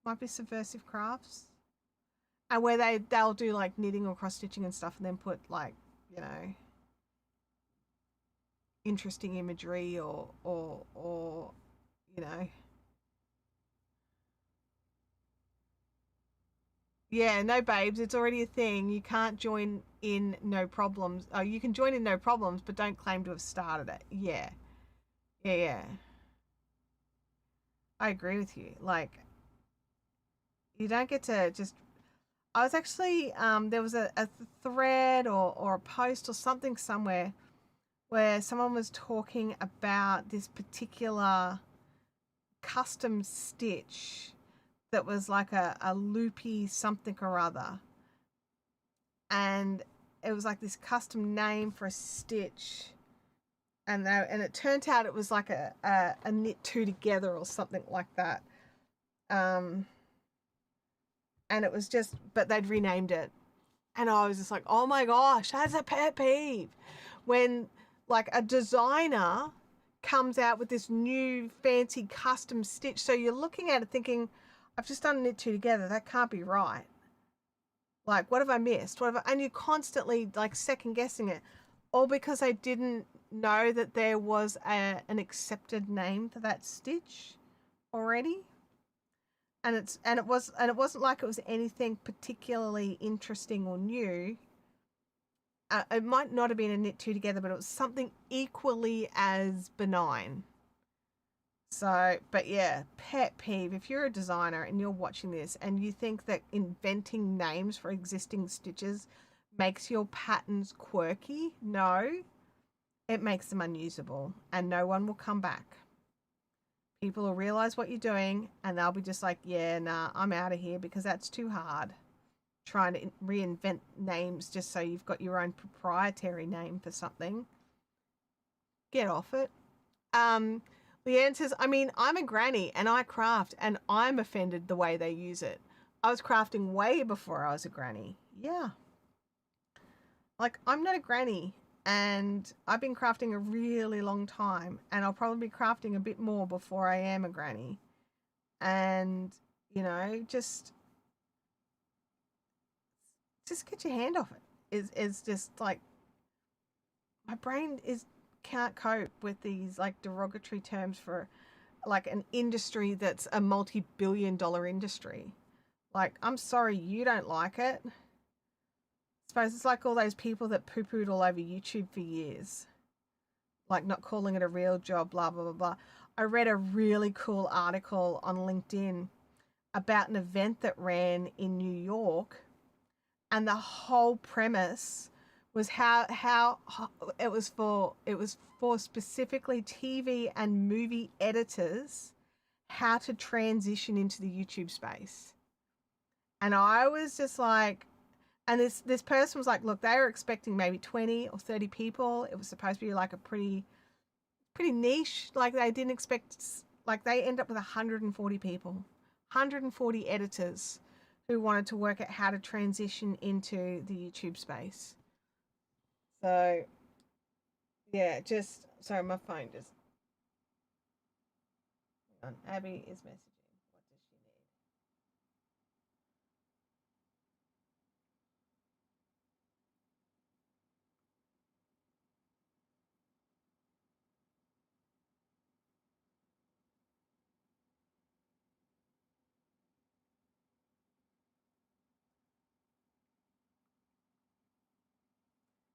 Might be Subversive Crafts. And where they'll do like knitting or cross stitching and stuff and then put like, interesting imagery or you know yeah, no babes, it's already a thing. You can't join in no problems. Oh, you can join in no problems, but don't claim to have started it. Yeah. I agree with you. Like, you don't get to just. I was actually there was a thread or a post or something somewhere where someone was talking about this particular custom stitch that was like a loopy something or other. And it was like this custom name for a stitch. And it turned out it was like a knit two together or something like that. And it was just, but they'd renamed it. And I was just like, oh my gosh, that's a pet peeve. When like a designer comes out with this new fancy custom stitch. So you're looking at it thinking, I've just done a knit two together. That can't be right. Like, what have I missed? And you're constantly like second guessing it, all because I didn't know that there was an accepted name for that stitch already. And it wasn't like it was anything particularly interesting or new. it might not have been a knit two together, but it was something equally as benign. So, but yeah, pet peeve. If you're a designer and you're watching this and you think that inventing names for existing stitches makes your patterns quirky, no, it makes them unusable and no one will come back. People will realize what you're doing and they'll be just like, yeah, nah, I'm out of here because that's too hard. Trying to reinvent names just so you've got your own proprietary name for something. Get off it. Leanne says, I mean, I'm a granny and I craft and I'm offended the way they use it. I was crafting way before I was a granny. Yeah. Like, I'm not a granny and I've been crafting a really long time and I'll probably be crafting a bit more before I am a granny. And, you know, just get your hand off it. Is just like, my brain can't cope with these like derogatory terms for like an industry that's a multi-billion-dollar industry. Like, I'm sorry you don't like it. I suppose it's like all those people that poo-pooed all over YouTube for years, like not calling it a real job, blah blah blah blah. I read a really cool article on LinkedIn about an event that ran in New York, and the whole premise was how it was for specifically TV and movie editors, how to transition into the YouTube space. And I was just like, and this person was like, look, they were expecting maybe 20 or 30 people. It was supposed to be like a pretty niche. Like, they didn't expect, like, they end up with 140 people, 140 editors who wanted to work out how to transition into the YouTube space. So, yeah, just, sorry, my phone just, hang on, Abby is messaging. What does she need?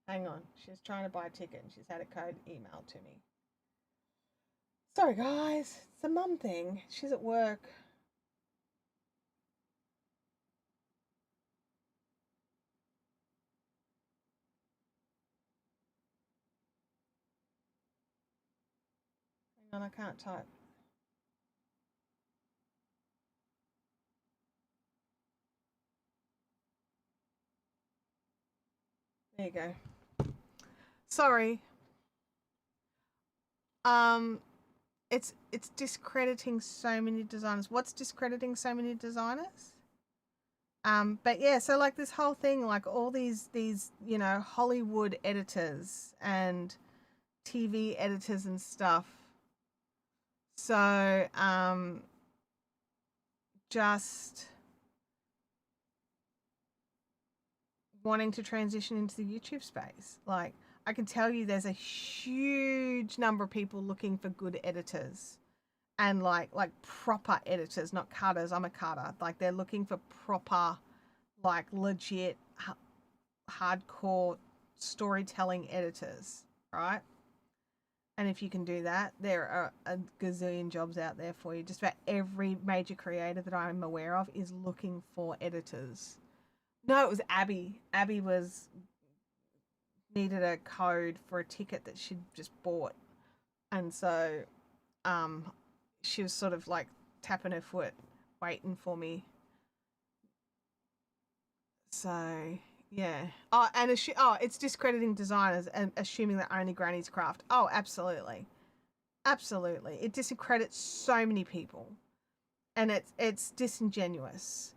Hang on, she's trying to buy a ticket and she's had a code emailed to me. Sorry, guys, it's a mum thing. She's at work. Hang on, I can't type. There you go. Sorry. Um, it's discrediting so many designers. What's discrediting so many designers? But yeah, so like this whole thing, like all these you know, Hollywood editors and TV editors and stuff. So just wanting to transition into the YouTube space. Like, I can tell you there's a huge number of people looking for good editors and like proper editors, not cutters. I'm a cutter. Like, they're looking for proper, like, legit hardcore storytelling editors, right? And if you can do that, there are a gazillion jobs out there for you. Just about every major creator that I'm aware of is looking for editors. No, it was Abby. Abby needed a code for a ticket that she'd just bought, and so she was sort of like tapping her foot, waiting for me. So yeah. Oh, and it's discrediting designers and assuming that only grannies craft. Oh, absolutely, absolutely. It discredits so many people, and it's disingenuous.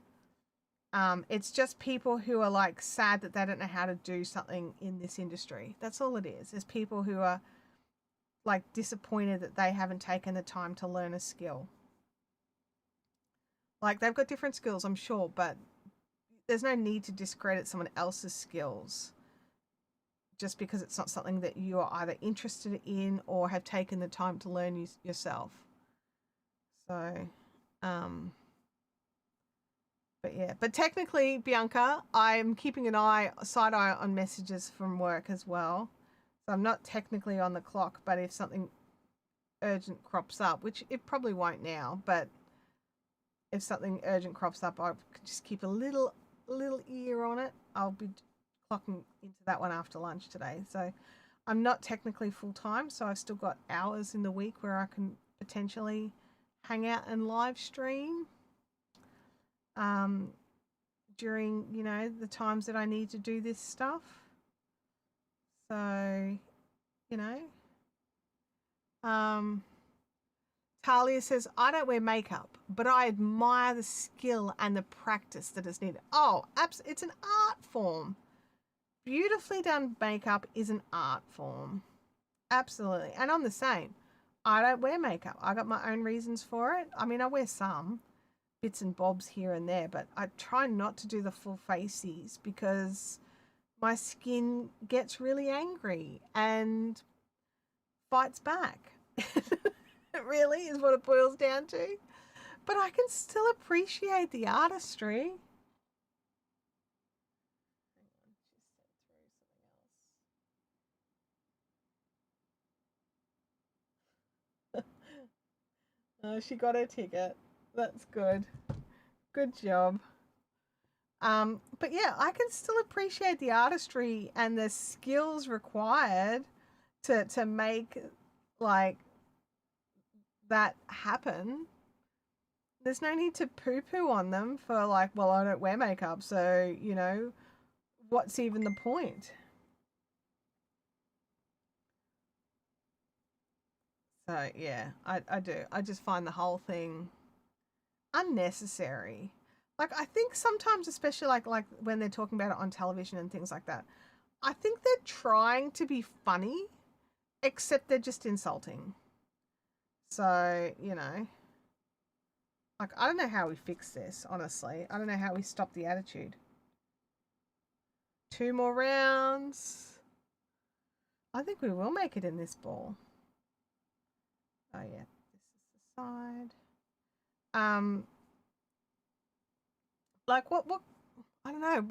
It's just people who are like sad that they don't know how to do something in this industry. That's all it is. It's people who are like disappointed that they haven't taken the time to learn a skill. Like, they've got different skills, I'm sure, but there's no need to discredit someone else's skills just because it's not something that you are either interested in or have taken the time to learn yourself. So, But yeah, but technically, Bianca, I'm keeping an side eye on messages from work as well. So I'm not technically on the clock, but if something urgent crops up, which it probably won't now, but if something urgent crops up, I could just keep a little ear on it. I'll be clocking into that one after lunch today. So I'm not technically full time, so I've still got hours in the week where I can potentially hang out and live stream um, during, the times that I need to do this stuff. So, you know, um, Talia says, I don't wear makeup, but I admire the skill and the practice that is needed. Oh, it's an art form. Beautifully done makeup is an art form. Absolutely. And I'm the same. I don't wear makeup. I got my own reasons for it. I mean, I wear some bits and bobs here and there, but I try not to do the full faces because my skin gets really angry and fights back. It really is what it boils down to. But I can still appreciate the artistry. Oh, she got her ticket. That's good. Good job. But yeah, I can still appreciate the artistry and the skills required to make like that happen. There's no need to poo poo on them for like, well, I don't wear makeup, so what's even the point? So yeah, I do. I just find the whole thing unnecessary. Like I think sometimes, especially like when they're talking about it on television and things like that, I think they're trying to be funny, except they're just insulting. So, like I don't know how we fix this, honestly. I don't know how we stop the attitude. 2 more rounds. I think we will make it in this ball. Oh yeah, this is the side. Um, like what? I don't know.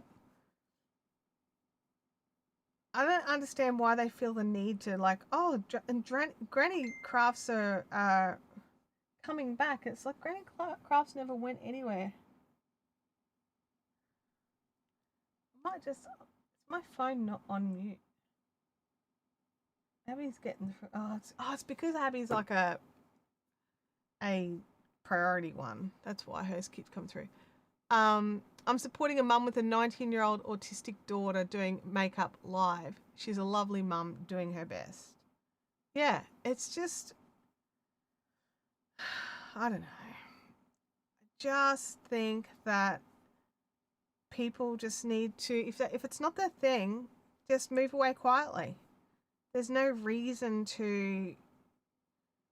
I don't understand why they feel the need to like. Oh, and Granny Crafts are coming back. It's like Granny Crafts never went anywhere. I might just. Is my phone not on mute? Abby's getting. It's because Abby's like a priority one. That's why hers keeps coming through. I'm supporting a mum with a 19-year-old autistic daughter doing makeup live. She's a lovely mum doing her best. Yeah, it's just, I don't know. I just think that people just need to, if it's not their thing, just move away quietly. There's no reason to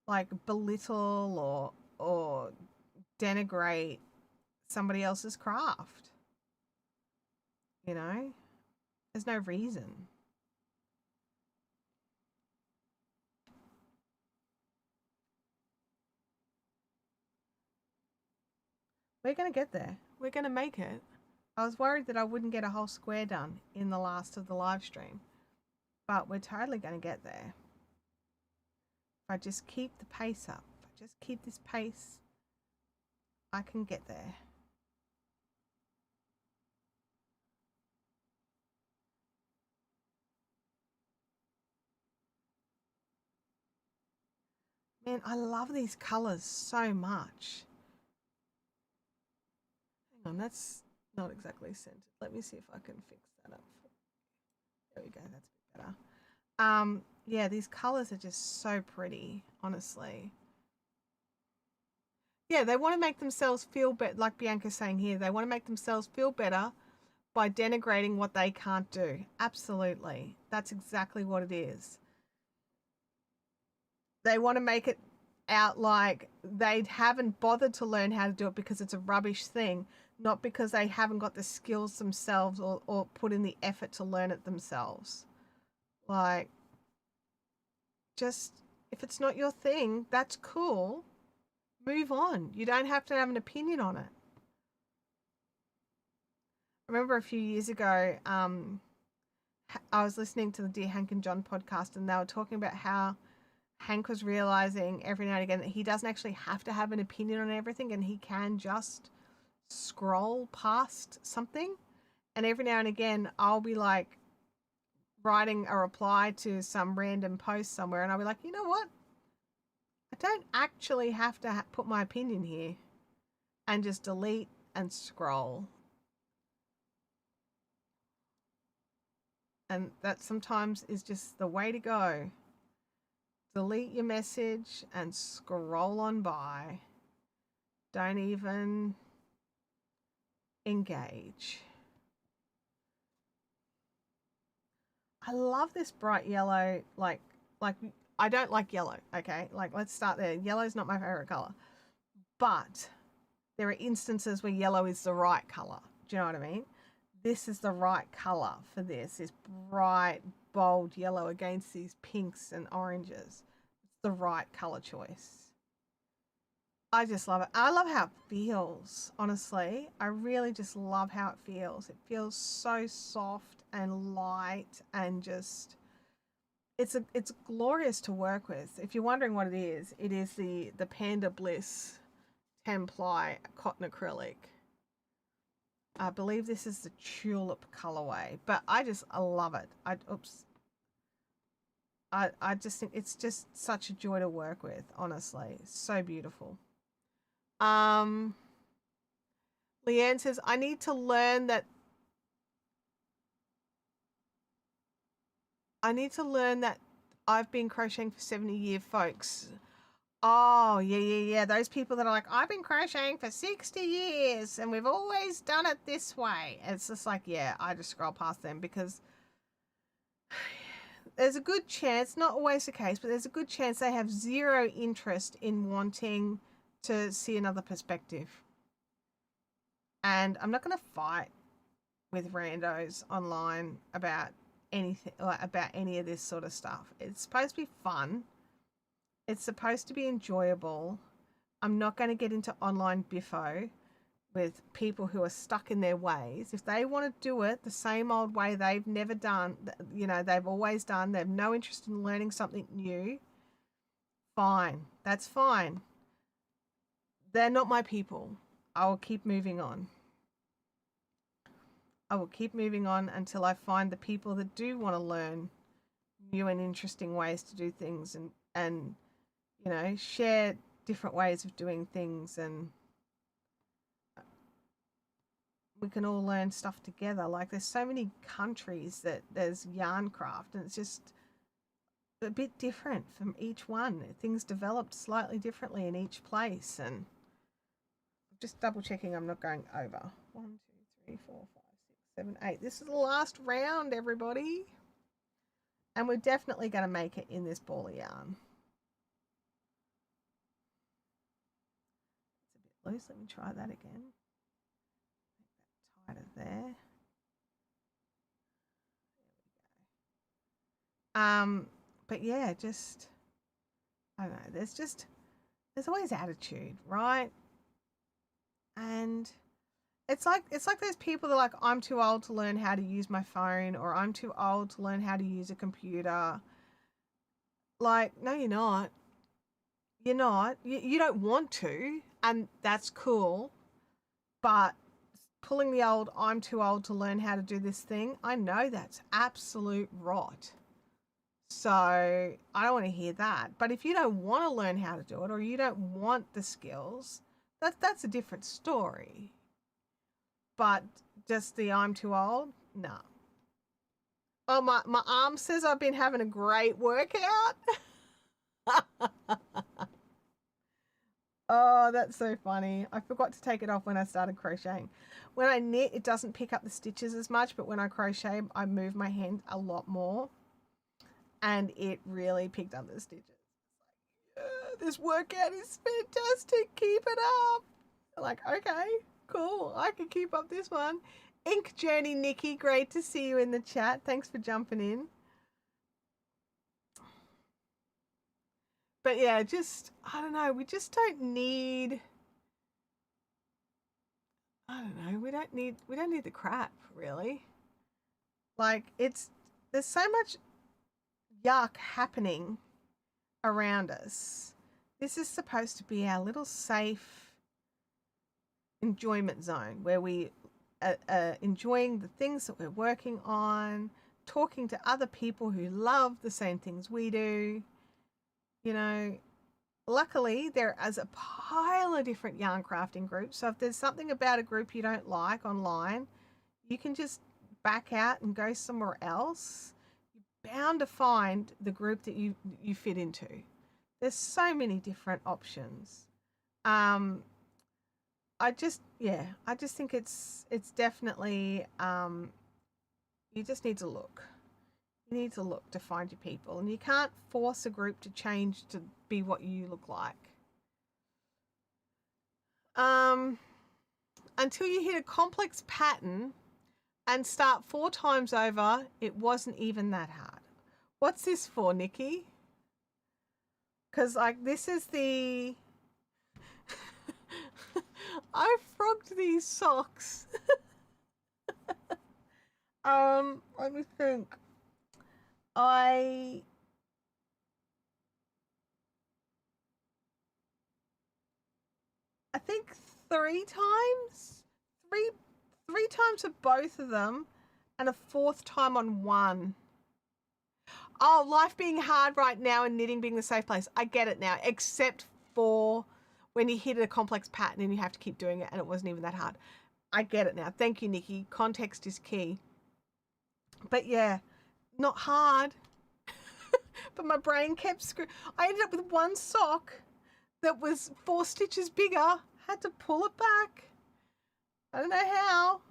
like belittle or denigrate somebody else's craft. There's no reason. We're going to get there. We're going to make it. I was worried that I wouldn't get a whole square done in the last of the live stream, but we're totally going to get there. If I just keep the pace up, if I just keep this pace, I can get there. Man, I love these colours so much. Hang on, that's not exactly centered. Let me see if I can fix that up. There we go, that's a bit better. Yeah, these colours are just so pretty, honestly. Yeah, they want to make themselves feel better, like Bianca's saying here. They want to make themselves feel better by denigrating what they can't do. Absolutely. That's exactly what it is. They want to make it out like they haven't bothered to learn how to do it because it's a rubbish thing, not because they haven't got the skills themselves or put in the effort to learn it themselves. Like, just if it's not your thing, that's cool. Move on. You don't have to have an opinion on it. remember a few years ago, I was listening to the Dear Hank and John podcast, and they were talking about how Hank was realizing every now and again that he doesn't actually have to have an opinion on everything, and he can just scroll past something. And every now and again, I'll be like writing a reply to some random post somewhere, and I'll be like, you know what? I don't actually have to put my opinion here, and just delete and scroll. And that sometimes is just the way to go. Delete your message and scroll on by. Don't even engage. I love this bright yellow, like I don't like yellow, okay? Like, let's start there. Yellow's not my favorite color. But there are instances where yellow is the right color. Do you know what I mean? This is the right color for this bright, bold yellow against these pinks and oranges. It's the right color choice. I just love it. I love how it feels, honestly. I really just love how it feels. It feels so soft and light, and just it's glorious to work with. If you're wondering what it is the Panda Bliss 10-ply cotton acrylic. I believe this is the tulip colorway, but I love it. I just think it's just such a joy to work with, honestly. So beautiful. Leanne says, I need to learn that I've been crocheting for 70 years, folks. Oh, yeah. Those people that are like, I've been crocheting for 60 years and we've always done it this way. It's just like, yeah, I just scroll past them, because there's a good chance, not always the case, but there's a good chance they have zero interest in wanting to see another perspective. And I'm not going to fight with randos online about anything, like about any of this sort of stuff. It's supposed to be fun. It's supposed to be enjoyable. I'm not going to get into online biffo with people who are stuck in their ways. If they want to do it the same old way they've never done, they've always done, they have no interest in learning something new, fine. That's fine. They're not my people. I will keep moving on. I will keep moving on until I find the people that do want to learn new and interesting ways to do things, and share different ways of doing things, and we can all learn stuff together. Like, there's so many countries that there's yarn craft, and it's just a bit different from each one. Things developed slightly differently in each place, and just double checking I'm not going over. 1, 2, 3, 4, 5, 6, 7, 8. This is the last round, everybody. And we're definitely going to make it in this ball of yarn. It's a bit loose. Let me try that again. Make that tighter there. But yeah, just, I don't know, there's always attitude, right? And it's like those people that are like, I'm too old to learn how to use my phone, or I'm too old to learn how to use a computer. Like, no, you're not. You're not. You don't want to, and that's cool. But pulling the old, I'm too old to learn how to do this thing, I know that's absolute rot. So I don't want to hear that. But if you don't want to learn how to do it, or you don't want the skills, that's a different story. But just the I'm too old, no. Oh, my arm says I've been having a great workout. Oh, that's so funny. I forgot to take it off when I started crocheting. When I knit, it doesn't pick up the stitches as much, but when I crochet, I move my hand a lot more. And it really picked up the stitches. Yeah, this workout is fantastic. Keep it up. Like, okay, cool. I can keep up this one. Ink Journey Nikki, great to see you in the chat. Thanks for jumping in. But yeah, just, I don't know, we just don't need I don't know. We don't need the crap, really. Like there's so much yuck happening around us. This is supposed to be our little safe enjoyment zone where we are enjoying the things that we're working on, talking to other people who love the same things we do. You know, luckily there is a pile of different yarn crafting groups. So if there's something about a group you don't like online, you can just back out and go somewhere else. You're bound to find the group that you fit into. There's so many different options. Um, I just think it's definitely you just need to look. You need to look to find your people, and you can't force a group to change to be what you look like. Um, until you hit a complex pattern and start 4 times over, it wasn't even that hard. What's this for, Nikki? Because like this is the I frogged these socks. Let me think. I I think 3 times. Three three times for both of them and a fourth time on one. Oh, life being hard right now and knitting being the safe place. I get it now, except for when you hit a complex pattern and you have to keep doing it and it wasn't even that hard. I get it now. Thank you, Nikki. Context is key. But yeah, not hard. But my brain kept screwing. I ended up with one sock that was 4 stitches bigger. Had to pull it back. I don't know how.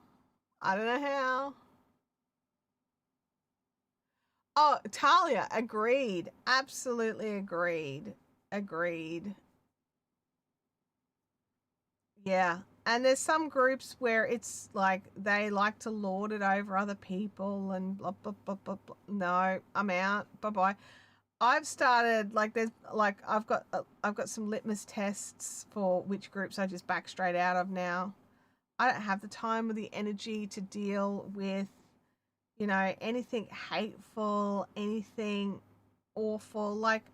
I don't know how. Oh, Talia, agreed. Absolutely agreed. Agreed. Yeah. And there's some groups where it's like they like to lord it over other people and blah, blah, blah, blah, blah. No, I'm out. Bye bye. I've started like there's like I've got some litmus tests for which groups I just back straight out of now. I don't have the time or the energy to deal with, anything hateful, anything awful. Like,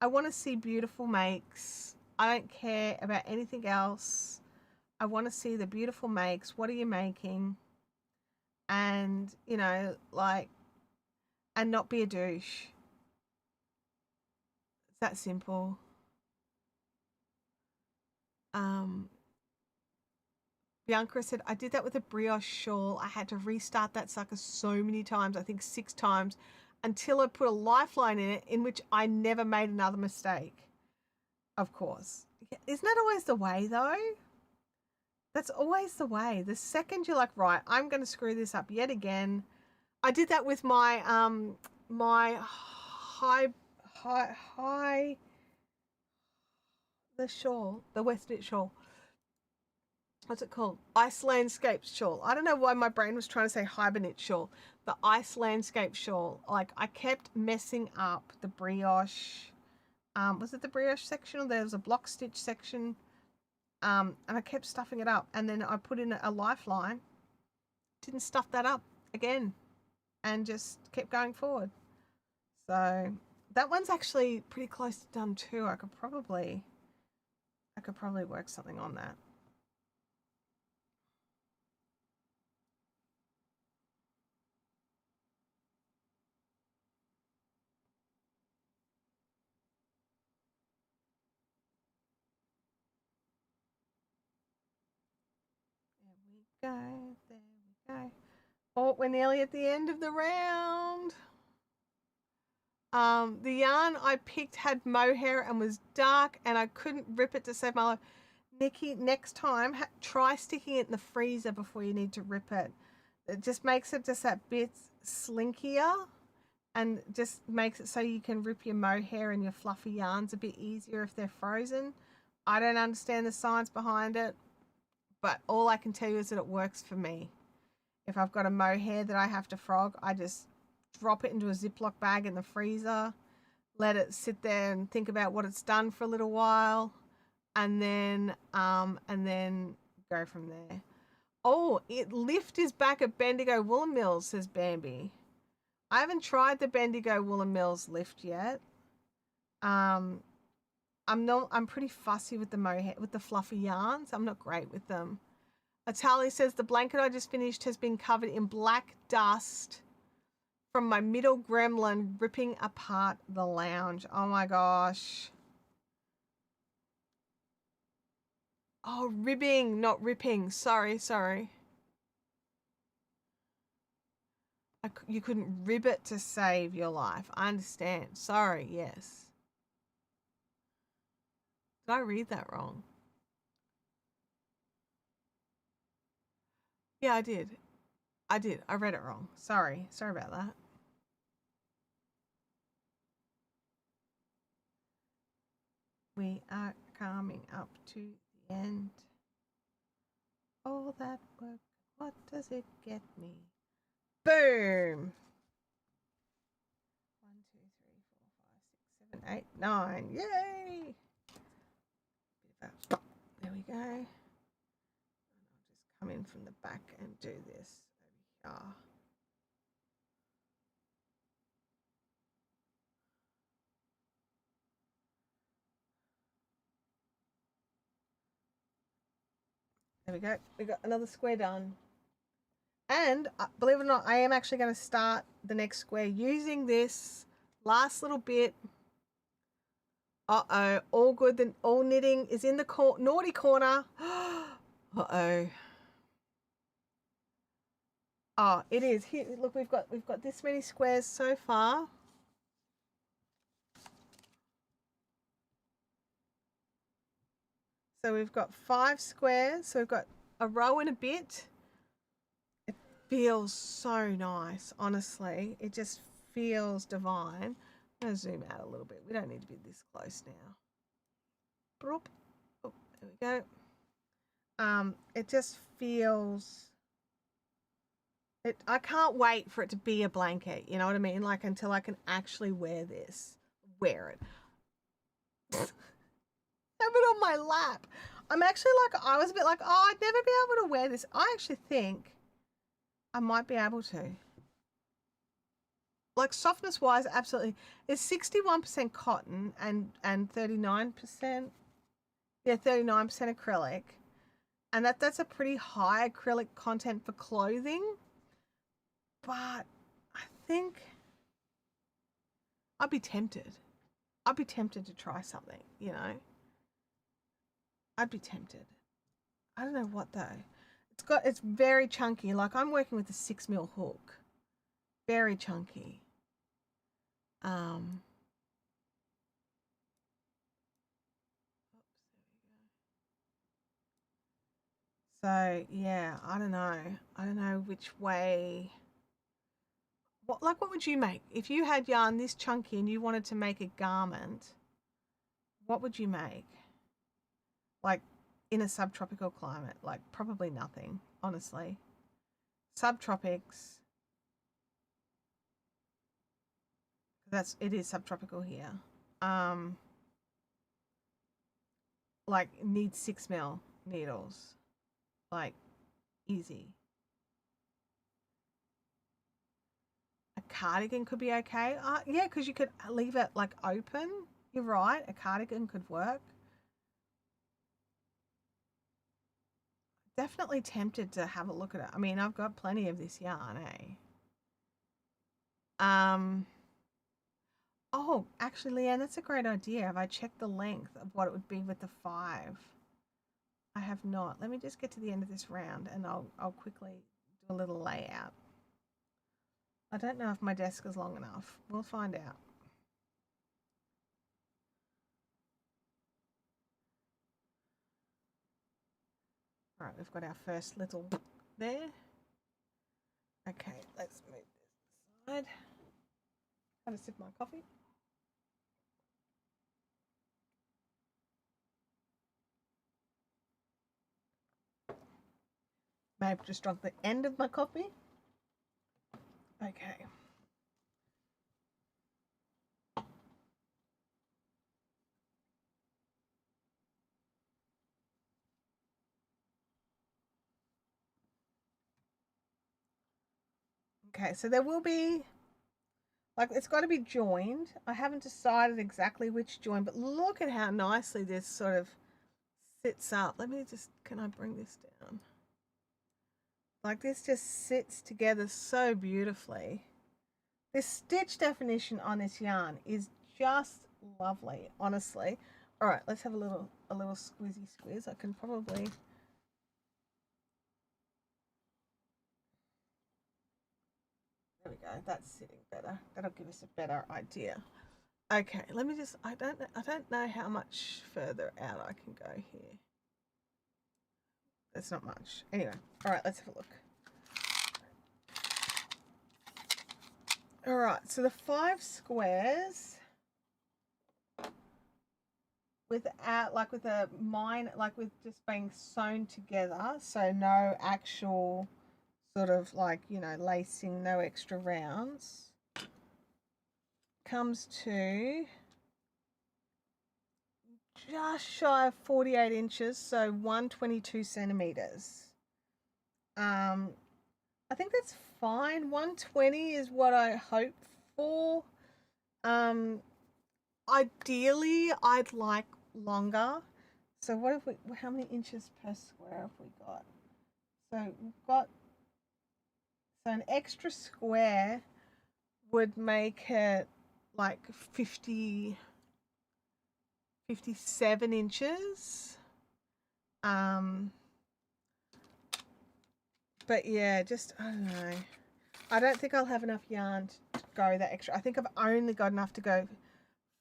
I want to see beautiful makes. I don't care about anything else. I want to see the beautiful makes. What are you making? And, like, and not be a douche. It's that simple. Um, Bianca said, I did that with a brioche shawl. I had to restart that sucker so many times, I think 6 times, until I put a lifeline in it in which I never made another mistake. Of course. Isn't that always the way, though? That's always the way. The second you're like, right, I'm going to screw this up yet again. I did that with my high the shawl, the West Knit shawl. What's it called? Ice landscape shawl. I don't know why my brain was trying to say hibernate shawl. The ice landscape shawl. Like, I kept messing up the brioche. Was it the brioche section or there was a block stitch section? And I kept stuffing it up. And then I put in a lifeline. Didn't stuff that up again. And just kept going forward. So that one's actually pretty close to done too. I could probably work something on that. There we go. Oh, we're nearly at the end of the round. The yarn I picked had mohair and was dark, and I couldn't rip it to save my life. Nikki, next time, try sticking it in the freezer before you need to rip it. It just makes it just that bit slinkier and just makes it so you can rip your mohair and your fluffy yarns a bit easier if they're frozen. I don't understand the science behind it, but all I can tell you is that it works for me. If I've got a mohair that I have to frog, I just drop it into a Ziploc bag in the freezer, let it sit there and think about what it's done for a little while, and then go from there. Oh, it lift is back at Bendigo Woolen Mills, says Bambi. I haven't tried the Bendigo Woolen Mills lift yet. I'm pretty fussy with the mohair, with the fluffy yarns. I'm not great with them. Atali says the blanket I just finished has been covered in black dust from my middle gremlin ripping apart the lounge. Oh my gosh. Oh, ribbing, not ripping. Sorry. You couldn't rib it to save your life. I understand. Sorry, yes. Did I read that wrong? Yeah, I did. I read it wrong. Sorry about that. We are coming up to the end. All that work, what does it get me? Boom! 1, 2, 3, 4, 5, 6, 7, 8, 9. Yay! There we go. And I'll just come in from the back and do this over here. There we go. We got another square done. And believe it or not, I am actually going to start the next square using this last little bit. Uh-oh, all good. Then all knitting is in the naughty corner. Uh-oh. Oh, it is. Here, look, we've got this many squares so far. So we've got 5 squares. So we've got a row and a bit. It feels so nice, honestly. It just feels divine. I'm going to zoom out a little bit. We don't need to be this close now. Oh, there we go. It just feels... I can't wait for it to be a blanket, you know what I mean? Like, until I can actually wear it. Have it on my lap. I'm actually like, I was a bit like, oh, I'd never be able to wear this. I actually think I might be able to. Like, softness wise, absolutely. It's 61% cotton and 39%, yeah, 39% acrylic. And that's a pretty high acrylic content for clothing. But I think I'd be tempted. I'd be tempted to try something, you know? I'd be tempted. I don't know what though. It's very chunky. Like, I'm working with a 6mm hook. Very chunky. So yeah, I don't know. I don't know which way. What would you make if you had yarn this chunky and you wanted to make a garment? What would you make? Like, in a subtropical climate? Like, probably nothing, honestly. Subtropics. It is subtropical here. Like, needs 6mm needles. Like, easy. A cardigan could be okay. Yeah, because you could leave it like open. You're right. A cardigan could work. Definitely tempted to have a look at it. I mean, I've got plenty of this yarn, eh? Oh, actually, Leanne, that's a great idea. Have I checked the length of what it would be with the 5? I have not. Let me just get to the end of this round and I'll quickly do a little layout. I don't know if my desk is long enough. We'll find out. All right, we've got our first little there. Okay, let's move this aside. Have a sip of my coffee. Maybe just drunk the end of my coffee. Okay. Okay, so there will be, like, it's got to be joined. I haven't decided exactly which join, but look at how nicely this sort of sits up. Let me just, can I bring this down? Like, this just sits together so beautifully. This stitch definition on this yarn is just lovely, honestly. All right, let's have a little squizzy squiz. I can probably, there we go. That's sitting better. That'll give us a better idea. Okay, let me just, I don't know how much further out I can go here. That's not much. Anyway, all right, let's have a look. All right, so the 5 squares without, like, with a mine, like with just being sewn together, so no actual sort of, like, you know, lacing, no extra rounds, comes to just shy of 48 inches, so 122 centimeters. I think that's fine. 120 is what I hope for. Ideally, I'd like longer. So what have we, how many inches per square have we got? So we've got, so an extra square would make it like 57 inches. But yeah, just, I don't know. I don't think I'll have enough yarn to go that extra. I think I've only got enough to go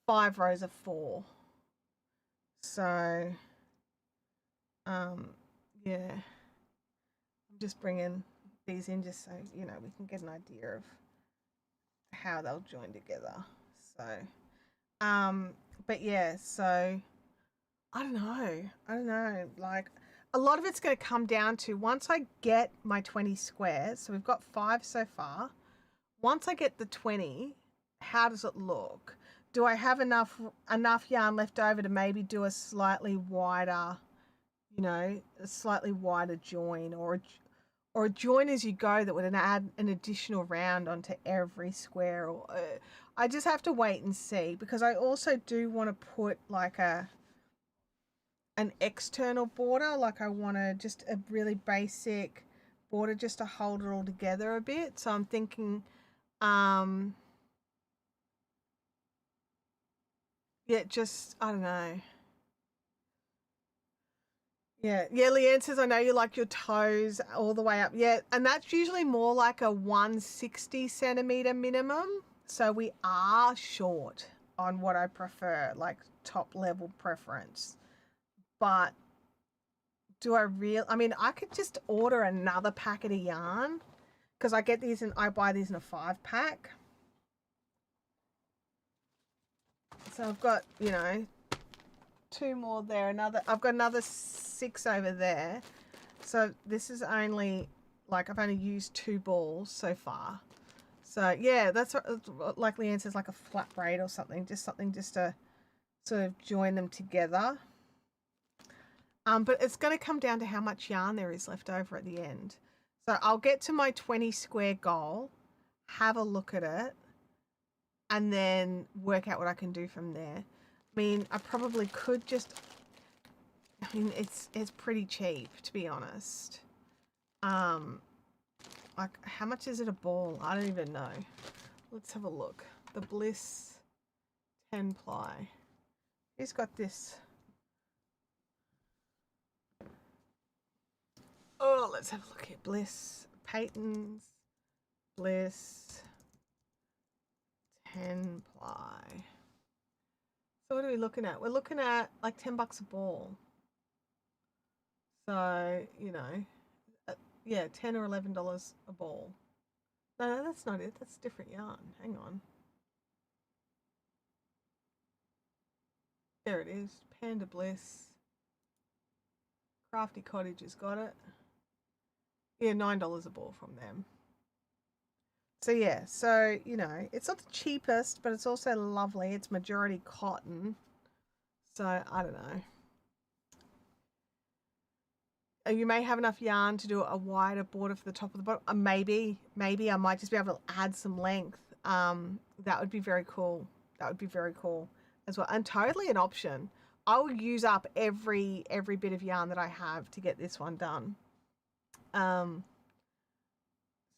5 rows of 4. So, yeah. I'm just bringing these in just so, you know, we can get an idea of how they'll join together. So, but yeah, so I don't know. Like, a lot of it's going to come down to once I get my 20 squares. So we've got 5 so far. Once I get the 20, how does it look? Do I have enough yarn left over to maybe do a slightly wider, you know, a slightly wider join, or a join as you go that would add an additional round onto every square? Or I just have to wait and see, because I also do want to put like an external border. Like, I want to just a really basic border just to hold it all together a bit. So I'm thinking, yeah, just, I don't know. Yeah, Leanne says, I know you like your toes all the way up. Yeah, and that's usually more like a 160 centimeter minimum. So we are short on what I prefer, like top level preference. But do I mean, I could just order another packet of yarn, because I buy these in a 5-pack. So I've got, you know, 2 more there. I've got another 6 over there. So this is only, like, I've only used 2 balls so far. So yeah, that's like Leanne says, like a flat braid or something just to sort of join them together. But it's going to come down to how much yarn there is left over at the end. So I'll get to my 20 square goal, have a look at it, and then work out what I can do from there. I mean, I probably could just, I mean, it's pretty cheap, to be honest. Like, how much is it a ball? I don't even know. Let's have a look. The Bliss 10 ply. Who's got this? Oh, let's have a look here. Bliss, Peyton's, Bliss 10 ply. So what are we looking at? We're looking at like $10 a ball. So, you know, yeah, $10 or $11 a ball. No, that's not it. That's different yarn. Hang on. There it is. Panda Bliss. Crafty Cottage has got it. Yeah, $9 a ball from them. So yeah, so, you know, it's not the cheapest, but it's also lovely. It's majority cotton. So I don't know. You may have enough yarn to do a wider border for the top of the bottom. Maybe I might just be able to add some length. That would be very cool. That would be very cool as well, and totally an option. I will use up every bit of yarn that I have to get this one done.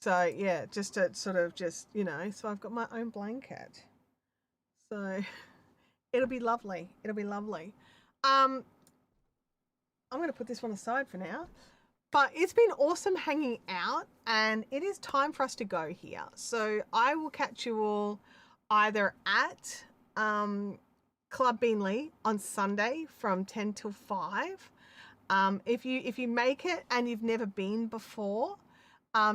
So yeah, just to sort of just, you know, so I've got my own blanket. So it'll be lovely. It'll be lovely. I'm going to put this one aside for now. But it's been awesome hanging out, and it is time for us to go here. So I will catch you all either at Club Beanley on Sunday from 10 till 5. If you make it and you've never been before,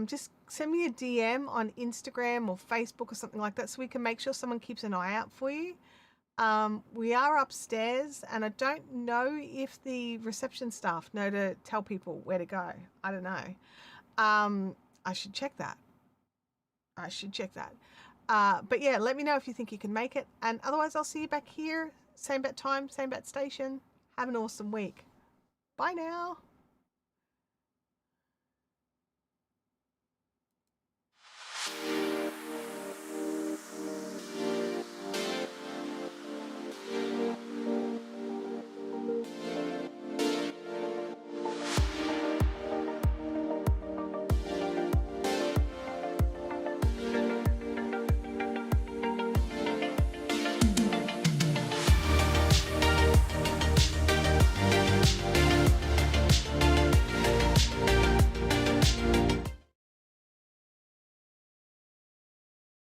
just send me a DM on Instagram or Facebook or something like that so we can make sure someone keeps an eye out for you. We are upstairs, and I don't know if the reception staff know to tell people where to go. I don't know. I should check that. But yeah, let me know if you think you can make it. And otherwise, I'll see you back here. Same bat time, same bat station. Have an awesome week. Bye now.